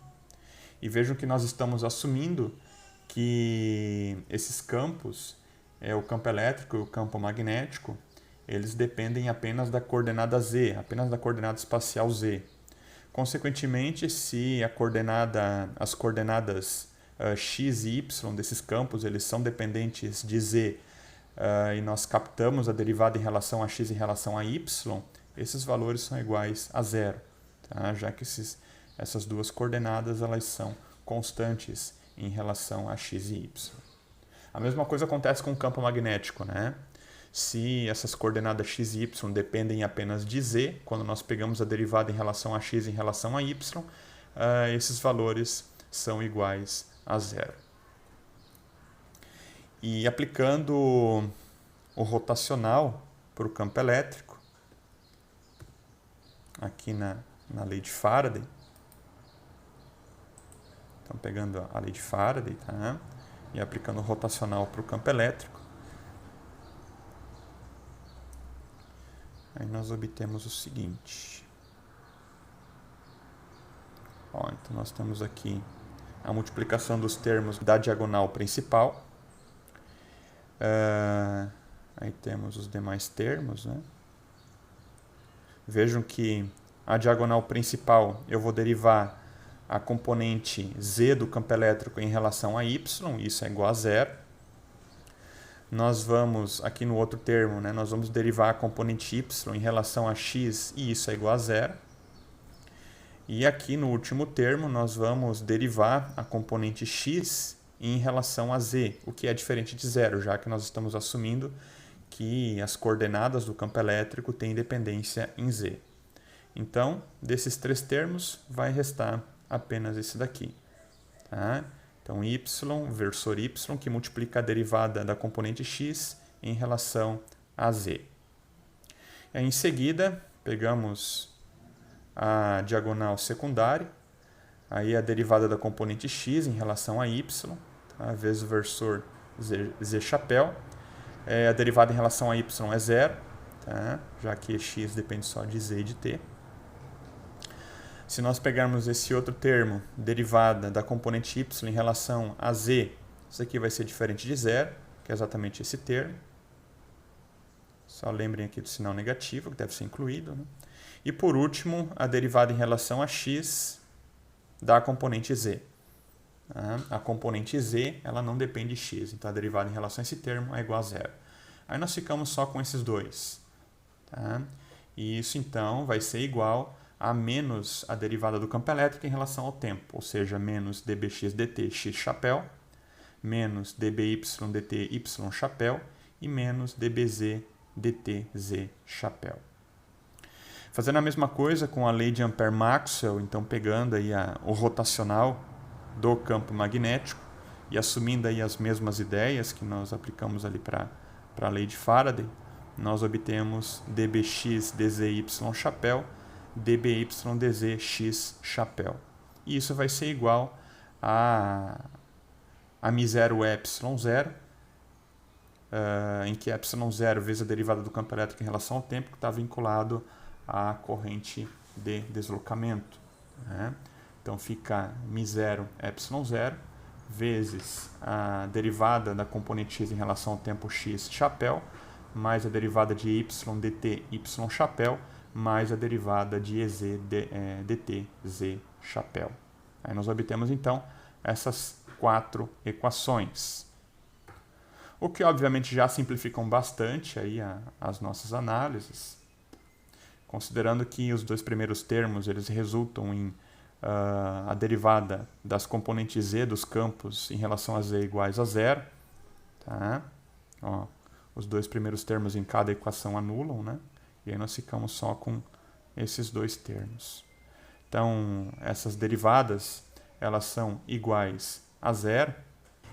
e vejam que nós estamos assumindo que esses campos, o campo elétrico e o campo magnético, eles dependem apenas da coordenada z, apenas da coordenada espacial z. Consequentemente, se as coordenadas x e y desses campos eles são dependentes de z e nós captamos a derivada em relação a x em relação a y, esses valores são iguais a zero, tá? Já que essas duas coordenadas elas são constantes em relação a x e y. A mesma coisa acontece com o campo magnético, né? Se essas coordenadas x e y dependem apenas de z, quando nós pegamos a derivada em relação a x em relação a y, esses valores são iguais a zero. E aplicando o rotacional para o campo elétrico, aqui na lei de Faraday, então pegando a lei de Faraday, tá? E aplicando o rotacional para o campo elétrico, aí nós obtemos o seguinte. Então nós temos aqui a multiplicação dos termos da diagonal principal Aí temos os demais termos, né? Vejam que a diagonal principal eu vou derivar a componente z do campo elétrico em relação a y, isso é igual a zero. Nós vamos, aqui no outro termo, né, nós vamos derivar a componente y em relação a x e isso é igual a zero. E aqui no último termo nós vamos derivar a componente x em relação a z, o que é diferente de zero, já que nós estamos assumindo que as coordenadas do campo elétrico têm dependência em z. Então, desses três termos, vai restar apenas esse daqui. Tá? Então, y, versor y, que multiplica a derivada da componente x em relação a z. E aí, em seguida, pegamos a diagonal secundária, aí a derivada da componente x em relação a y, tá? Vezes o versor z chapéu. A derivada em relação a y é zero, tá? Já que x depende só de z e de t. Se nós pegarmos esse outro termo, derivada da componente y em relação a z, isso aqui vai ser diferente de zero, que é exatamente esse termo. Só lembrem aqui do sinal negativo, que deve ser incluído, né? E por último, a derivada em relação a x da componente z. A componente z ela não depende de x, então a derivada em relação a esse termo é igual a zero. Aí nós ficamos só com esses dois. Tá? E isso então vai ser igual a menos a derivada do campo elétrico em relação ao tempo, ou seja, menos dbx dt x chapéu, menos dby dt y chapéu e menos dbz dt z chapéu. Fazendo a mesma coisa com a lei de Ampère-Maxwell, então pegando aí o rotacional do campo magnético e assumindo aí as mesmas ideias que nós aplicamos ali para a lei de Faraday, nós obtemos dbx dzy chapéu, dby dz x chapéu. E isso vai ser igual a μ0 ε0, em que ε0 vezes a derivada do campo elétrico em relação ao tempo, que está vinculado à corrente de deslocamento. Né? Então fica μ0 ε0 vezes a derivada da componente x em relação ao tempo x chapéu, mais a derivada de y dt y chapéu, mais a derivada de ez dt z chapéu. Aí nós obtemos então essas quatro equações. O que obviamente já simplificam bastante aí as nossas análises, considerando que os dois primeiros termos eles resultam em a derivada das componentes z dos campos em relação a z iguais a zero. Tá? Ó, os dois primeiros termos em cada equação anulam, né? E aí nós ficamos só com esses dois termos. Então, essas derivadas elas são iguais a zero,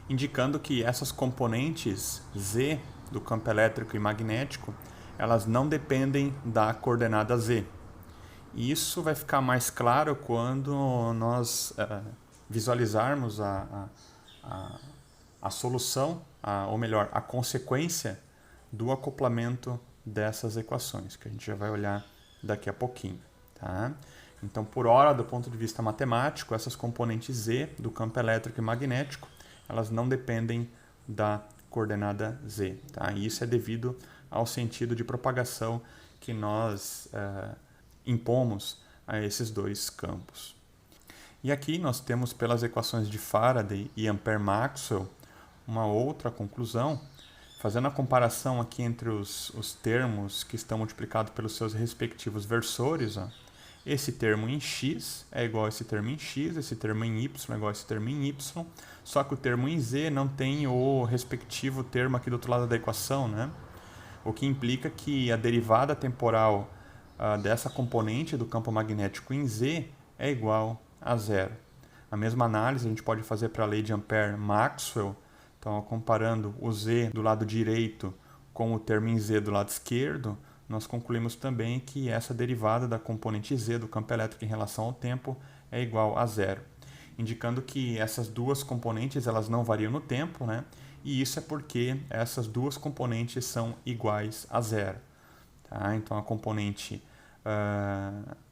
indicando que essas componentes z do campo elétrico e magnético elas não dependem da coordenada z. E isso vai ficar mais claro quando nós visualizarmos a solução, ou melhor, a consequência do acoplamento dessas equações, que a gente já vai olhar daqui a pouquinho. Tá? Então, por hora, do ponto de vista matemático, essas componentes z do campo elétrico e magnético, elas não dependem da coordenada z. Tá? E isso é devido ao sentido de propagação que nós impomos a esses dois campos. E aqui nós temos, pelas equações de Faraday e Ampère-Maxwell, uma outra conclusão, fazendo a comparação aqui entre os termos que estão multiplicados pelos seus respectivos versores. Ó. Esse termo em x é igual a esse termo em x, esse termo em y é igual a esse termo em y, só que o termo em z não tem o respectivo termo aqui do outro lado da equação, né? O que implica que a derivada temporal dessa componente do campo magnético em z é igual a zero. A mesma análise a gente pode fazer para a lei de Ampère-Maxwell. Então, comparando o z do lado direito com o termo em z do lado esquerdo, nós concluímos também que essa derivada da componente z do campo elétrico em relação ao tempo é igual a zero, indicando que essas duas componentes elas não variam no tempo, né? E isso é porque essas duas componentes são iguais a zero. Tá? Então, a componente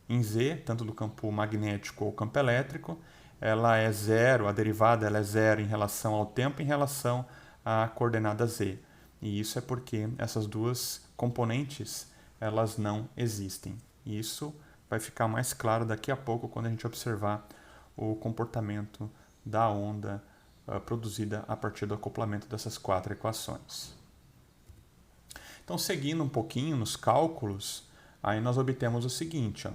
em z, tanto do campo magnético ou campo elétrico, ela é zero, a derivada ela é zero em relação ao tempo, em relação à coordenada z. E isso é porque essas duas componentes elas não existem. E isso vai ficar mais claro daqui a pouco quando a gente observar o comportamento da onda produzida a partir do acoplamento dessas quatro equações. Então, seguindo um pouquinho nos cálculos, aí nós obtemos o seguinte, ó.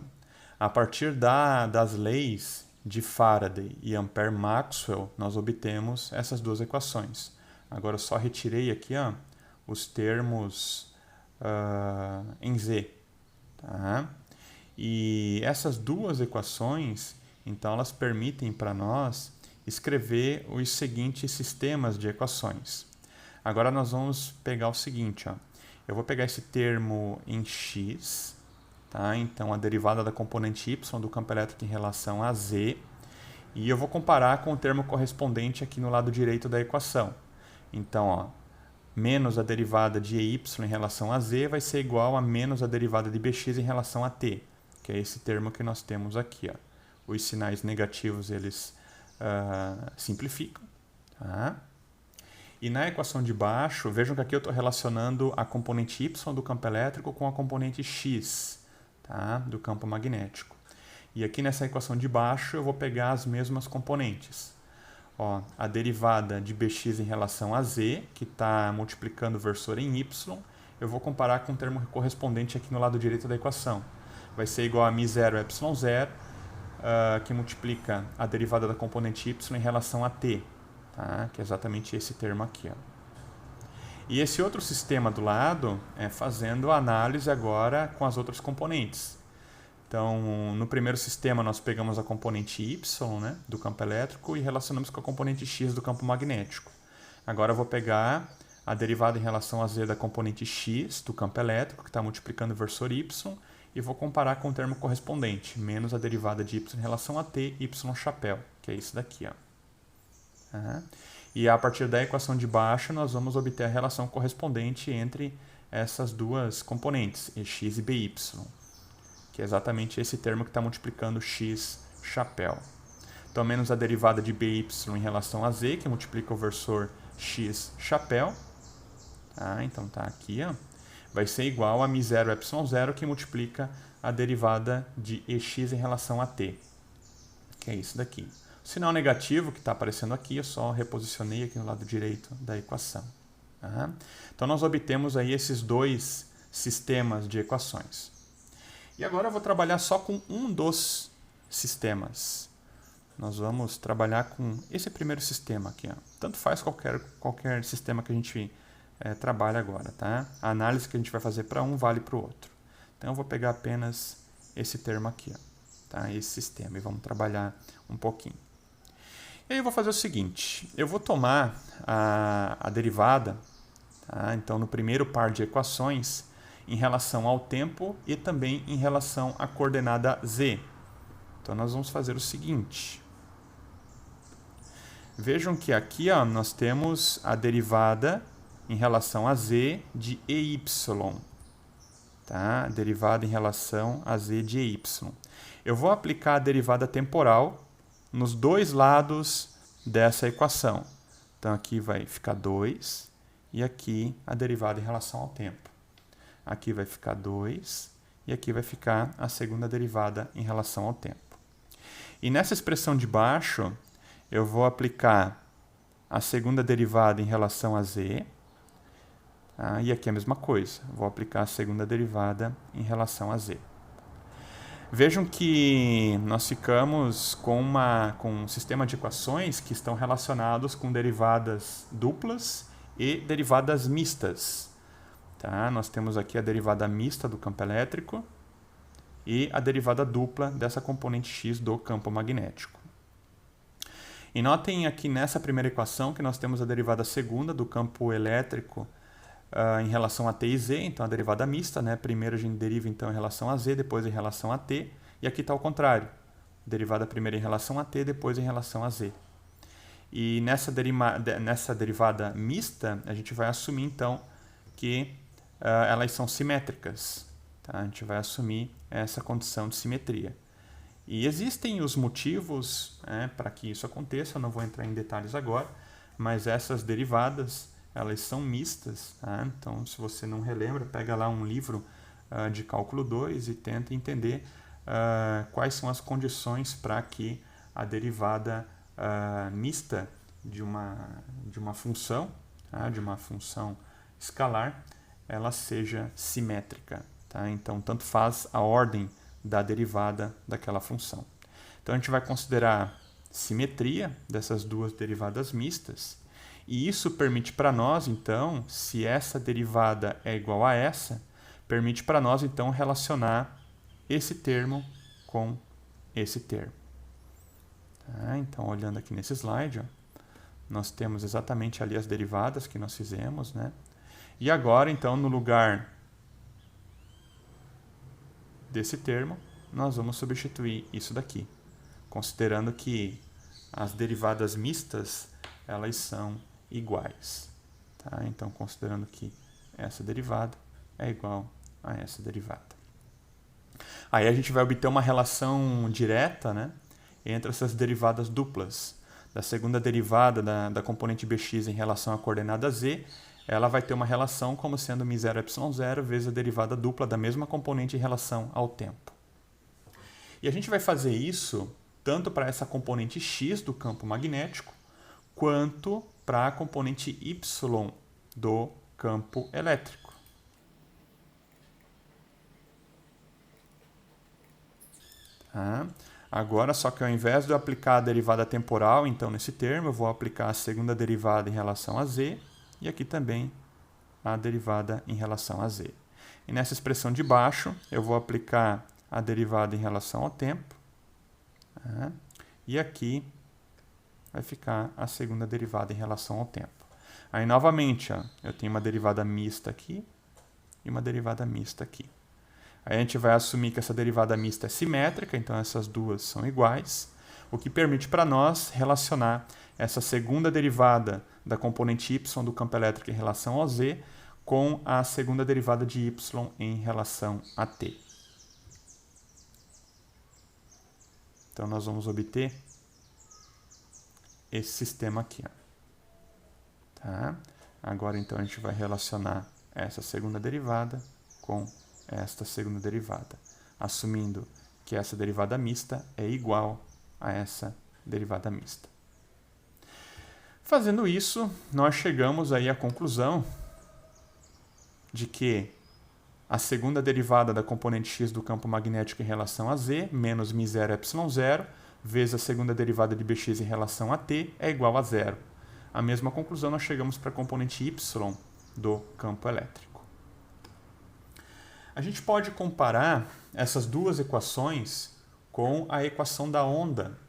A partir das leis de Faraday e Ampère-Maxwell, nós obtemos essas duas equações. Agora eu só retirei aqui os termos em Z. Tá? E essas duas equações, então, elas permitem para nós escrever os seguintes sistemas de equações. Agora nós vamos pegar o seguinte, ó. Eu vou pegar esse termo em x, tá? Então a derivada da componente y do campo elétrico em relação a z, e eu vou comparar com o termo correspondente aqui no lado direito da equação. Então, ó, menos a derivada de EY em relação a z vai ser igual a menos a derivada de BX em relação a t, que é esse termo que nós temos aqui, ó. Os sinais negativos eles simplificam, tá? E na equação de baixo, vejam que aqui eu estou relacionando a componente y do campo elétrico com a componente x, tá? Do campo magnético. E aqui nessa equação de baixo eu vou pegar as mesmas componentes. Ó, a derivada de bx em relação a z, que está multiplicando o versor em y, eu vou comparar com o termo correspondente aqui no lado direito da equação. Vai ser igual a μ0 ε0, que multiplica a derivada da componente y em relação a t. Tá? Que é exatamente esse termo aqui. Ó. E esse outro sistema do lado é fazendo a análise agora com as outras componentes. Então, no primeiro sistema nós pegamos a componente y, né, do campo elétrico e relacionamos com a componente x do campo magnético. Agora eu vou pegar a derivada em relação a z da componente x do campo elétrico, que está multiplicando o versor y, e vou comparar com o termo correspondente, menos a derivada de y em relação a t, y chapéu, que é isso daqui. Ó. E a partir da equação de baixo, nós vamos obter a relação correspondente entre essas duas componentes, x e by, que é exatamente esse termo que está multiplicando x chapéu. Então, menos a derivada de by em relação a z, que multiplica o versor x chapéu. Tá? Então, está aqui. Ó. Vai ser igual a μ0 ε0, que multiplica a derivada de ex em relação a t, que é isso daqui. O sinal negativo que está aparecendo aqui, eu só reposicionei aqui no lado direito da equação. Tá? Então, nós obtemos aí esses dois sistemas de equações. E agora eu vou trabalhar só com um dos sistemas. Nós vamos trabalhar com esse primeiro sistema aqui. Ó. Tanto faz qualquer sistema que a gente trabalha agora. Tá? A análise que a gente vai fazer para um vale para o outro. Então, eu vou pegar apenas esse termo aqui, ó, tá? Esse sistema, e vamos trabalhar um pouquinho. E aí eu vou fazer o seguinte, eu vou tomar a derivada, tá? Então, no primeiro par de equações, em relação ao tempo e também em relação à coordenada z. Então, nós vamos fazer o seguinte. Vejam que aqui ó, nós temos a derivada em relação a z de EY. Tá? Derivada em relação a z de EY. Eu vou aplicar a derivada temporal nos dois lados dessa equação. Então, aqui vai ficar 2 e aqui a derivada em relação ao tempo. Aqui vai ficar 2 e aqui vai ficar a segunda derivada em relação ao tempo. E nessa expressão de baixo, eu vou aplicar a segunda derivada em relação a z. Tá? E aqui a mesma coisa, vou aplicar a segunda derivada em relação a z. Vejam que nós ficamos com um sistema de equações que estão relacionados com derivadas duplas e derivadas mistas. Tá? Nós temos aqui a derivada mista do campo elétrico e a derivada dupla dessa componente x do campo magnético. E notem aqui nessa primeira equação que nós temos a derivada segunda do campo elétrico em relação a t e z, então a derivada mista, né? Primeiro a gente deriva então em relação a z, depois em relação a t, e aqui está o contrário, derivada primeiro em relação a t, depois em relação a z. E nessa derivada mista, a gente vai assumir então que elas são simétricas, tá? A gente vai assumir essa condição de simetria. E existem os motivos para que isso aconteça, eu não vou entrar em detalhes agora, mas essas derivadas elas são mistas, tá? Então, se você não relembra, pega lá um livro de cálculo 2 e tenta entender quais são as condições para que a derivada mista de uma função, tá? De uma função escalar, ela seja simétrica. Tá? Então, tanto faz a ordem da derivada daquela função. Então, a gente vai considerar simetria dessas duas derivadas mistas, e isso permite para nós, então, se essa derivada é igual a essa, permite para nós, então, relacionar esse termo com esse termo. Tá? Então, olhando aqui nesse slide, ó, nós temos exatamente ali as derivadas que nós fizemos, né? E agora, então, no lugar desse termo, nós vamos substituir isso daqui, considerando que as derivadas mistas, elas são iguais. Tá? Então, considerando que essa derivada é igual a essa derivada. Aí a gente vai obter uma relação direta, né, entre essas derivadas duplas. Da segunda derivada da componente bx em relação à coordenada z, ela vai ter uma relação como sendo μ0 ε0 vezes a derivada dupla da mesma componente em relação ao tempo. E a gente vai fazer isso tanto para essa componente x do campo magnético, quanto para a componente y do campo elétrico. Tá? Agora, só que ao invés de eu aplicar a derivada temporal, então, nesse termo, eu vou aplicar a segunda derivada em relação a z, e aqui também a derivada em relação a z. E nessa expressão de baixo, eu vou aplicar a derivada em relação ao tempo, tá? E aqui vai ficar a segunda derivada em relação ao tempo. Aí, novamente, ó, eu tenho uma derivada mista aqui e uma derivada mista aqui. Aí a gente vai assumir que essa derivada mista é simétrica, então essas duas são iguais, o que permite para nós relacionar essa segunda derivada da componente y do campo elétrico em relação ao z com a segunda derivada de y em relação a t. Então, nós vamos obter esse sistema aqui. Ó. Tá? Agora, então, a gente vai relacionar essa segunda derivada com esta segunda derivada, assumindo que essa derivada mista é igual a essa derivada mista. Fazendo isso, nós chegamos aí à conclusão de que a segunda derivada da componente x do campo magnético em relação a z, menos μ0 ε0, vezes a segunda derivada de bx em relação a t, é igual a zero. A mesma conclusão nós chegamos para a componente y do campo elétrico. A gente pode comparar essas duas equações com a equação da onda.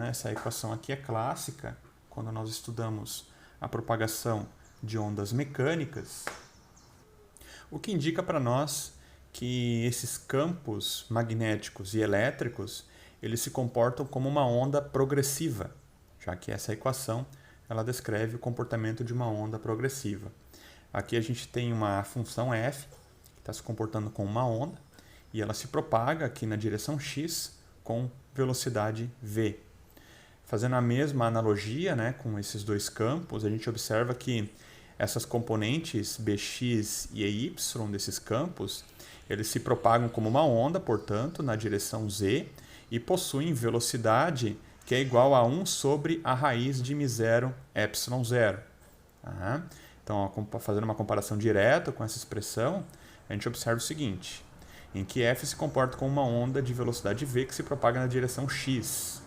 Essa equação aqui é clássica, quando nós estudamos a propagação de ondas mecânicas, o que indica para nós que esses campos magnéticos e elétricos, eles se comportam como uma onda progressiva, já que essa equação ela descreve o comportamento de uma onda progressiva. Aqui a gente tem uma função f, que está se comportando como uma onda, e ela se propaga aqui na direção x com velocidade v. Fazendo a mesma analogia, né, com esses dois campos, a gente observa que essas componentes bx e y desses campos, eles se propagam como uma onda, portanto, na direção z, e possuem velocidade que é igual a 1 sobre a raiz de μ0 ε0. Tá? Então, fazendo uma comparação direta com essa expressão, a gente observa o seguinte, em que f se comporta como uma onda de velocidade v que se propaga na direção x.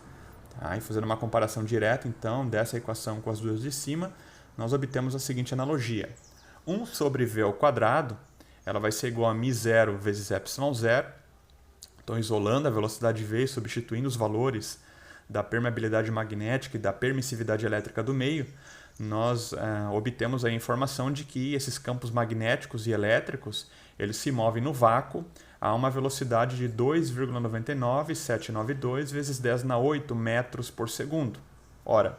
Tá? E fazendo uma comparação direta, então, dessa equação com as duas de cima, nós obtemos a seguinte analogia. 1 sobre v ao quadrado, ela vai ser igual a μ0 vezes ε0. Então, isolando a velocidade v e substituindo os valores da permeabilidade magnética e da permissividade elétrica do meio, nós obtemos a informação de que esses campos magnéticos e elétricos eles se movem no vácuo a uma velocidade de 2,99792 vezes 10 na 8 metros por segundo. Ora,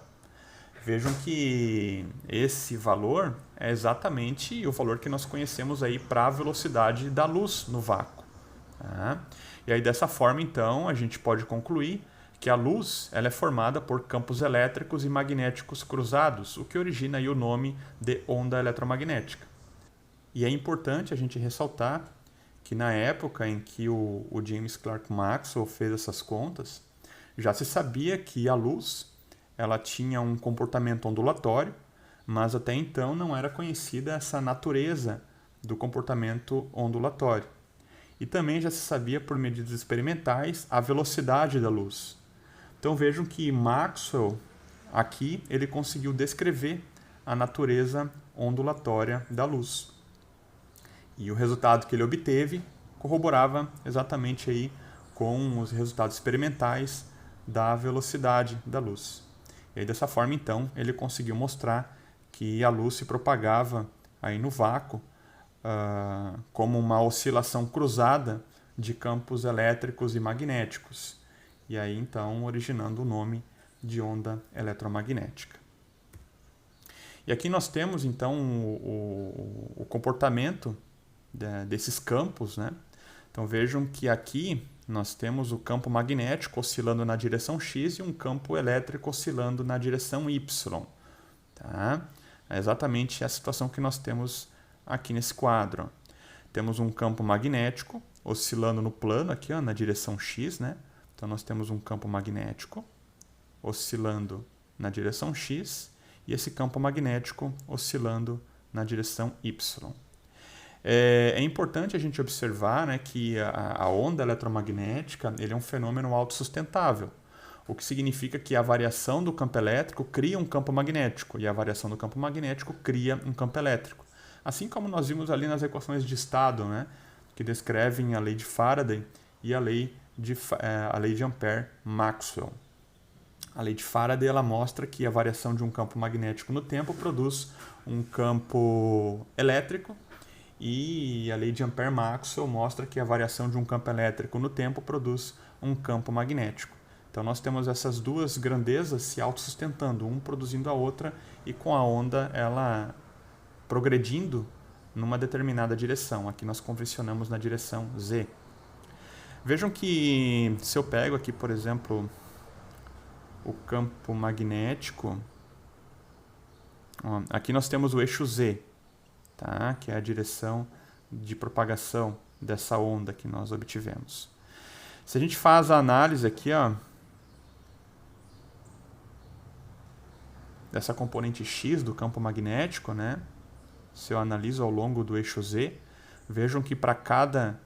vejam que esse valor é exatamente o valor que nós conhecemos aí para a velocidade da luz no vácuo. Tá? E aí, dessa forma, então, a gente pode concluir que a luz ela é formada por campos elétricos e magnéticos cruzados, o que origina aí o nome de onda eletromagnética. E é importante a gente ressaltar que na época em que o James Clerk Maxwell fez essas contas, já se sabia que a luz ela tinha um comportamento ondulatório, mas até então não era conhecida essa natureza do comportamento ondulatório. E também já se sabia por medidas experimentais a velocidade da luz. Então vejam que Maxwell aqui ele conseguiu descrever a natureza ondulatória da luz. E o resultado que ele obteve corroborava exatamente aí com os resultados experimentais da velocidade da luz. E aí, dessa forma, então, ele conseguiu mostrar que a luz se propagava aí no vácuo como uma oscilação cruzada de campos elétricos e magnéticos. E aí, então, originando o nome de onda eletromagnética. E aqui nós temos, então, o comportamento desses campos, né? Então vejam que aqui nós temos o campo magnético oscilando na direção X e um campo elétrico oscilando na direção Y. Tá? É exatamente a situação que nós temos aqui nesse quadro. Temos um campo magnético oscilando no plano, aqui ó, na direção X. Né? Então nós temos um campo magnético oscilando na direção X e esse campo magnético oscilando na direção Y. É importante a gente observar, né, que a onda eletromagnética ele é um fenômeno autossustentável, o que significa que a variação do campo elétrico cria um campo magnético e a variação do campo magnético cria um campo elétrico. Assim como nós vimos ali nas equações de estado, né, que descrevem a lei de Faraday e a lei de Ampère-Maxwell. A lei de Faraday ela mostra que a variação de um campo magnético no tempo produz um campo elétrico. E a lei de Ampère-Maxwell mostra que a variação de um campo elétrico no tempo produz um campo magnético. Então nós temos essas duas grandezas se autossustentando, um produzindo a outra e com a onda ela progredindo numa determinada direção. Aqui nós convencionamos na direção Z. Vejam que se eu pego aqui, por exemplo, o campo magnético, ó, aqui nós temos o eixo Z. Tá? Que é a direção de propagação dessa onda que nós obtivemos. Se a gente faz a análise aqui, ó, dessa componente X do campo magnético, né? Se eu analiso ao longo do eixo Z, vejam que para cada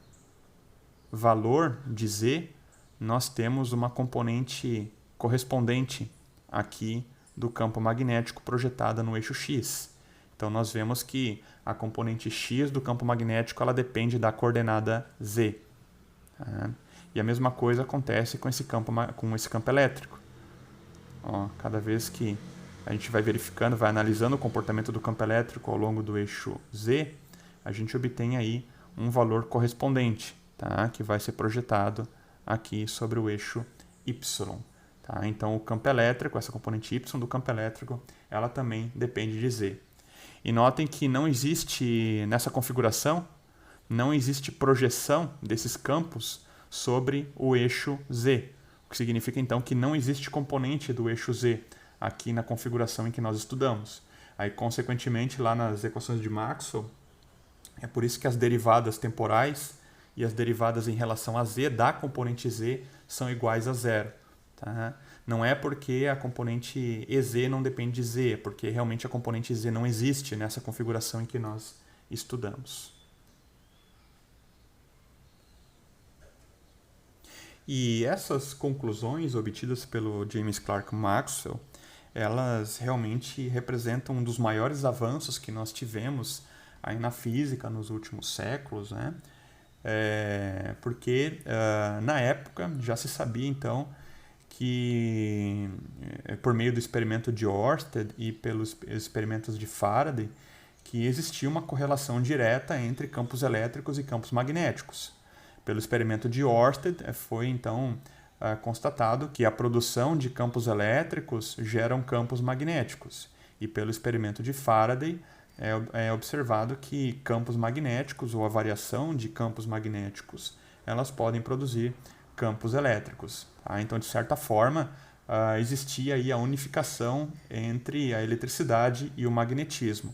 valor de Z, nós temos uma componente correspondente aqui do campo magnético projetada no eixo X. Então nós vemos que a componente X do campo magnético ela depende da coordenada Z. Tá? E a mesma coisa acontece com esse campo elétrico. Ó, cada vez que a gente vai verificando, vai analisando o comportamento do campo elétrico ao longo do eixo Z, a gente obtém aí um valor correspondente, tá? Que vai ser projetado aqui sobre o eixo Y. Tá? Então o campo elétrico, essa componente Y do campo elétrico, ela também depende de Z. E notem que não existe, nessa configuração, não existe projeção desses campos sobre o eixo Z. O que significa, então, que não existe componente do eixo Z aqui na configuração em que nós estudamos. Aí, consequentemente, lá nas equações de Maxwell, é por isso que as derivadas temporais e as derivadas em relação a Z da componente Z são iguais a zero. Tá? Não é porque a componente EZ não depende de Z, é porque realmente a componente Z não existe nessa configuração em que nós estudamos. E essas conclusões obtidas pelo James Clerk Maxwell, elas realmente representam um dos maiores avanços que nós tivemos aí na física nos últimos séculos, né? Porque na época já se sabia então que por meio do experimento de Ørsted e pelos experimentos de Faraday, que existia uma correlação direta entre campos elétricos e campos magnéticos. Pelo experimento de Ørsted foi então constatado que a produção de campos elétricos geram campos magnéticos. E pelo experimento de Faraday é observado que campos magnéticos ou a variação de campos magnéticos elas podem produzir campos elétricos. Tá? Então, de certa forma, existia aí a unificação entre a eletricidade e o magnetismo.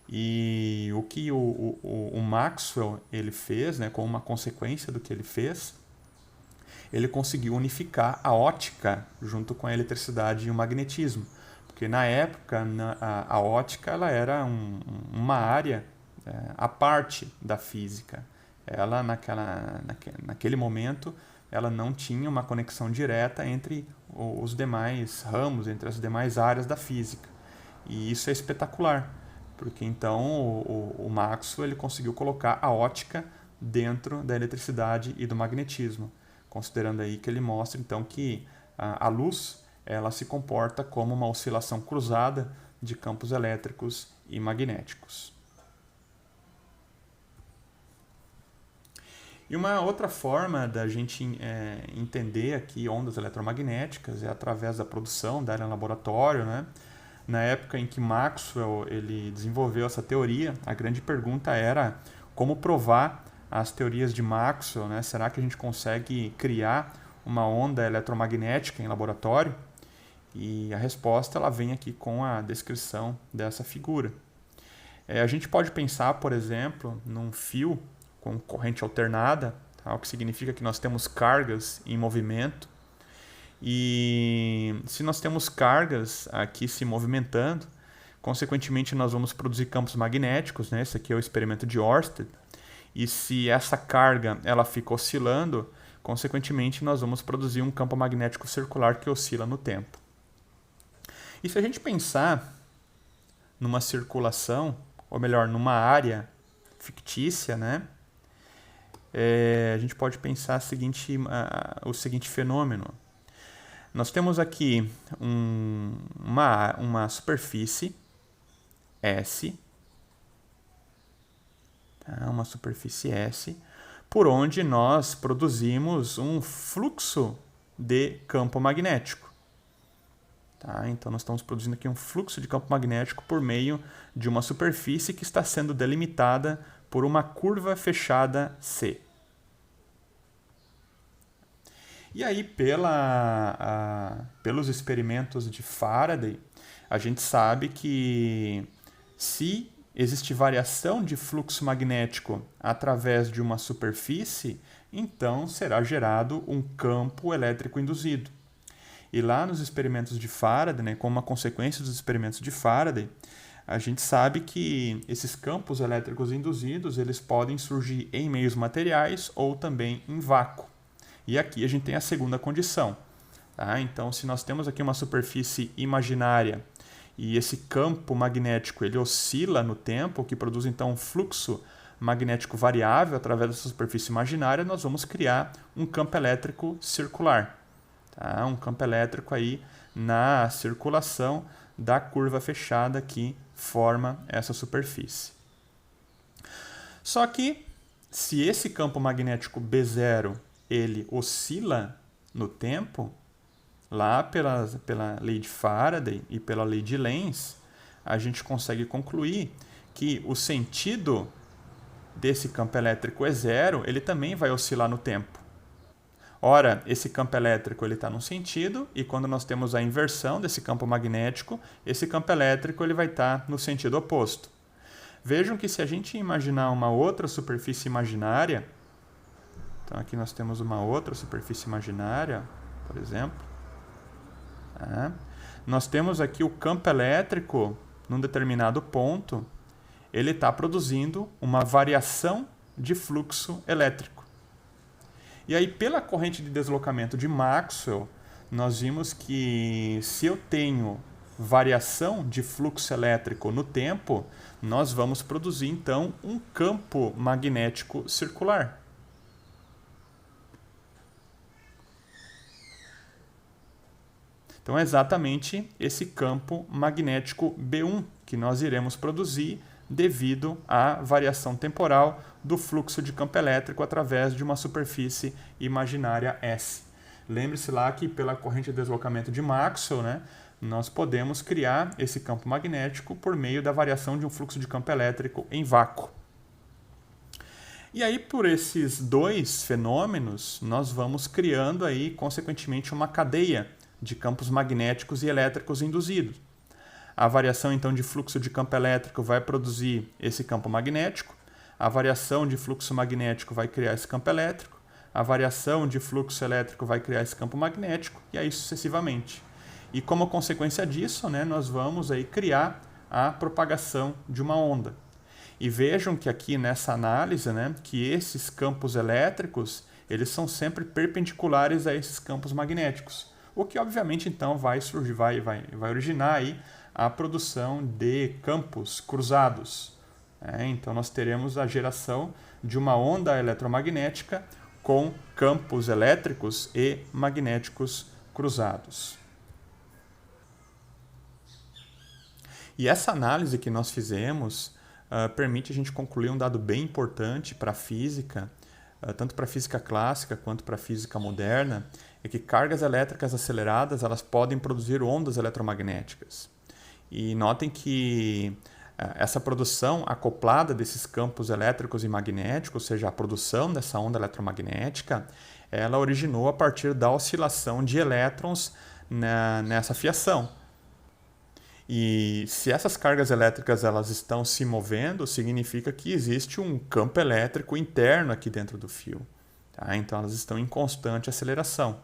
E o que o Maxwell ele fez, né, como uma consequência do que ele fez, ele conseguiu unificar a ótica junto com a eletricidade e o magnetismo. Porque na época a ótica ela era uma área à parte da física. Ela naquele momento ela não tinha uma conexão direta entre os demais ramos, entre as demais áreas da física. E isso é espetacular, porque então o Maxwell ele conseguiu colocar a ótica dentro da eletricidade e do magnetismo, considerando aí que ele mostra então que a luz ela se comporta como uma oscilação cruzada de campos elétricos e magnéticos. E uma outra forma da gente entender aqui ondas eletromagnéticas é através da produção dela em laboratório, né? Na época em que Maxwell ele desenvolveu essa teoria, a grande pergunta era como provar as teorias de Maxwell, né? Será que a gente consegue criar uma onda eletromagnética em laboratório? E a resposta ela vem aqui com a descrição dessa figura. A gente pode pensar, por exemplo, num fio com corrente alternada, tá? O que significa que nós temos cargas em movimento. E se nós temos cargas aqui se movimentando, consequentemente nós vamos produzir campos magnéticos, né? Esse aqui é o experimento de Ørsted. E se essa carga ela fica oscilando, consequentemente nós vamos produzir um campo magnético circular que oscila no tempo. E se a gente pensar numa circulação, ou melhor, numa área fictícia, né? A gente pode pensar o seguinte fenômeno. Nós temos aqui uma superfície S, tá? Uma superfície S, por onde nós produzimos um fluxo de campo magnético. Tá? Então, nós estamos produzindo aqui um fluxo de campo magnético por meio de uma superfície que está sendo delimitada por uma curva fechada C. E aí, pelos experimentos de Faraday, a gente sabe que se existe variação de fluxo magnético através de uma superfície, então será gerado um campo elétrico induzido. E lá nos experimentos de Faraday, né, como uma consequência dos experimentos de Faraday, a gente sabe que esses campos elétricos induzidos eles podem surgir em meios materiais ou também em vácuo. E aqui a gente tem a segunda condição. Tá? Então, se nós temos aqui uma superfície imaginária e esse campo magnético ele oscila no tempo, que produz então um fluxo magnético variável através dessa superfície imaginária, nós vamos criar um campo elétrico circular. Tá? Um campo elétrico aí na circulação da curva fechada que forma essa superfície. Só que, se esse campo magnético B0 ele oscila no tempo, lá pela lei de Faraday e pela lei de Lenz, a gente consegue concluir que o sentido desse campo elétrico E0, ele também vai oscilar no tempo. Ora, esse campo elétrico está num sentido, e quando nós temos a inversão desse campo magnético, esse campo elétrico ele vai estar no sentido oposto. Vejam que se a gente imaginar uma outra superfície imaginária, então aqui nós temos uma outra superfície imaginária, por exemplo. Tá? Nós temos aqui o campo elétrico num determinado ponto, ele está produzindo uma variação de fluxo elétrico. E aí, pela corrente de deslocamento de Maxwell, nós vimos que se eu tenho variação de fluxo elétrico no tempo, nós vamos produzir então um campo magnético circular. Então é exatamente esse campo magnético B1 que nós iremos produzir devido à variação temporal do fluxo de campo elétrico através de uma superfície imaginária S. Lembre-se lá que pela corrente de deslocamento de Maxwell, né, nós podemos criar esse campo magnético por meio da variação de um fluxo de campo elétrico em vácuo. E aí, por esses dois fenômenos, nós vamos criando aí, consequentemente, uma cadeia de campos magnéticos e elétricos induzidos. A variação, então, de fluxo de campo elétrico vai produzir esse campo magnético, a variação de fluxo magnético vai criar esse campo elétrico, a variação de fluxo elétrico vai criar esse campo magnético, e aí sucessivamente. E como consequência disso, né, nós vamos aí criar a propagação de uma onda. E vejam que aqui nessa análise, né, que esses campos elétricos, eles são sempre perpendiculares a esses campos magnéticos. O que obviamente então vai surgir, vai originar aí a produção de campos cruzados. Então nós teremos a geração de uma onda eletromagnética com campos elétricos e magnéticos cruzados. E essa análise que nós fizemos permite a gente concluir um dado bem importante para a física, tanto para a física clássica quanto para a física moderna, é que cargas elétricas aceleradas elas podem produzir ondas eletromagnéticas. E notem que essa produção acoplada desses campos elétricos e magnéticos, ou seja, a produção dessa onda eletromagnética, ela originou a partir da oscilação de elétrons nessa fiação. E se essas cargas elétricas elas estão se movendo, significa que existe um campo elétrico interno aqui dentro do fio. Tá? Então elas estão em constante aceleração.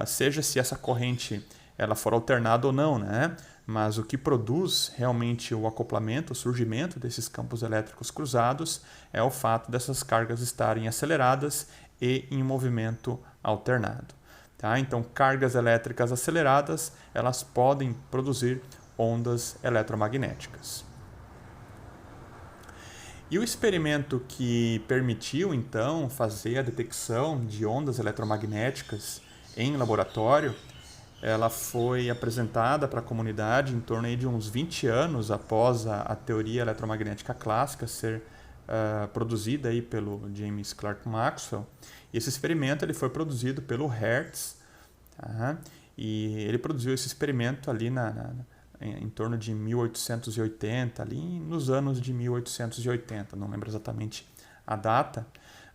Seja se essa corrente ela for alternada ou não, né? Mas o que produz realmente o acoplamento, o surgimento desses campos elétricos cruzados é o fato dessas cargas estarem aceleradas e em movimento alternado. Tá? Então, cargas elétricas aceleradas elas podem produzir ondas eletromagnéticas. E o experimento que permitiu, então, fazer a detecção de ondas eletromagnéticas em laboratório, ela foi apresentada para a comunidade em torno aí de uns 20 anos após a teoria eletromagnética clássica ser produzida aí pelo James Clerk Maxwell. E esse experimento ele foi produzido pelo Hertz, tá? E ele produziu esse experimento ali em torno de 1880, ali nos anos de 1880, não lembro exatamente a data,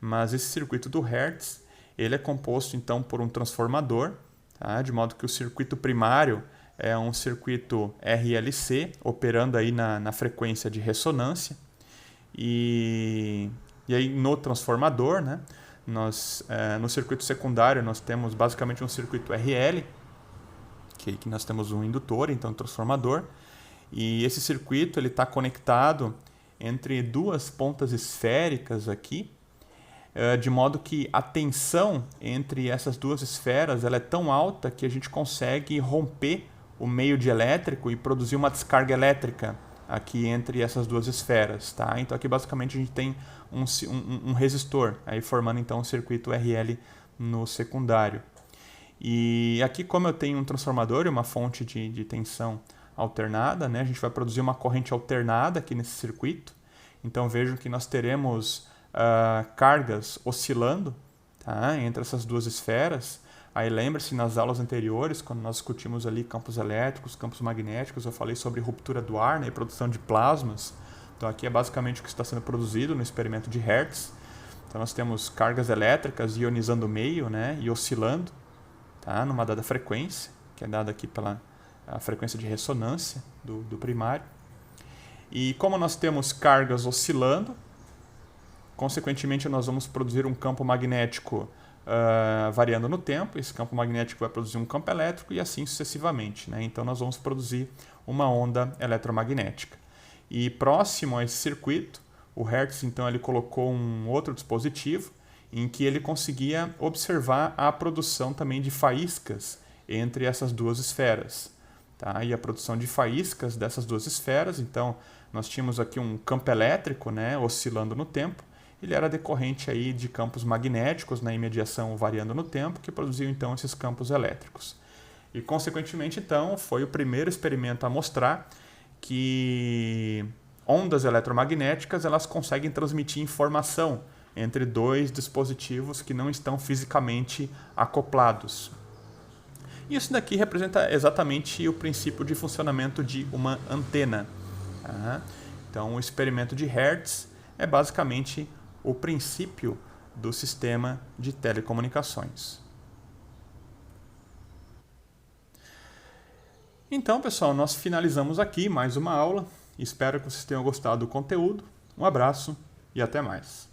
mas esse circuito do Hertz, ele é composto então por um transformador, tá? De modo que o circuito primário é um circuito RLC, operando aí na frequência de ressonância, e aí no transformador, né, no circuito secundário nós temos basicamente um circuito RL, que nós temos um indutor, então um transformador, e esse circuito ele está conectado entre duas pontas esféricas aqui, de modo que a tensão entre essas duas esferas ela é tão alta que a gente consegue romper o meio dielétrico e produzir uma descarga elétrica aqui entre essas duas esferas. Tá? Então aqui basicamente a gente tem um resistor, aí formando então um circuito RL no secundário. E aqui, como eu tenho um transformador e uma fonte de tensão alternada, né, a gente vai produzir uma corrente alternada aqui nesse circuito. Então vejam que nós teremos cargas oscilando, tá, entre essas duas esferas. Aí lembre-se, nas aulas anteriores, quando nós discutimos ali campos elétricos, campos magnéticos, eu falei sobre ruptura do ar, né, e produção de plasmas. Então aqui é basicamente o que está sendo produzido no experimento de Hertz. Então nós temos cargas elétricas ionizando o meio, né, e oscilando, tá, numa dada frequência, que é dada aqui pela frequência de ressonância do primário. E como nós temos cargas oscilando, consequentemente nós vamos produzir um campo magnético variando no tempo. Esse campo magnético vai produzir um campo elétrico e assim sucessivamente, né? Então nós vamos produzir uma onda eletromagnética. E próximo a esse circuito, o Hertz então ele colocou um outro dispositivo em que ele conseguia observar a produção também de faíscas entre essas duas esferas. Tá? E a produção de faíscas dessas duas esferas, então nós tínhamos aqui um campo elétrico, né, oscilando no tempo. Ele era decorrente aí de campos magnéticos na imediação variando no tempo, que produziam então esses campos elétricos. E consequentemente então foi o primeiro experimento a mostrar que ondas eletromagnéticas elas conseguem transmitir informação entre dois dispositivos que não estão fisicamente acoplados. Isso daqui representa exatamente o princípio de funcionamento de uma antena. Tá? Então, o experimento de Hertz é basicamente o princípio do sistema de telecomunicações. Então, pessoal, nós finalizamos aqui mais uma aula. Espero que vocês tenham gostado do conteúdo. Um abraço e até mais.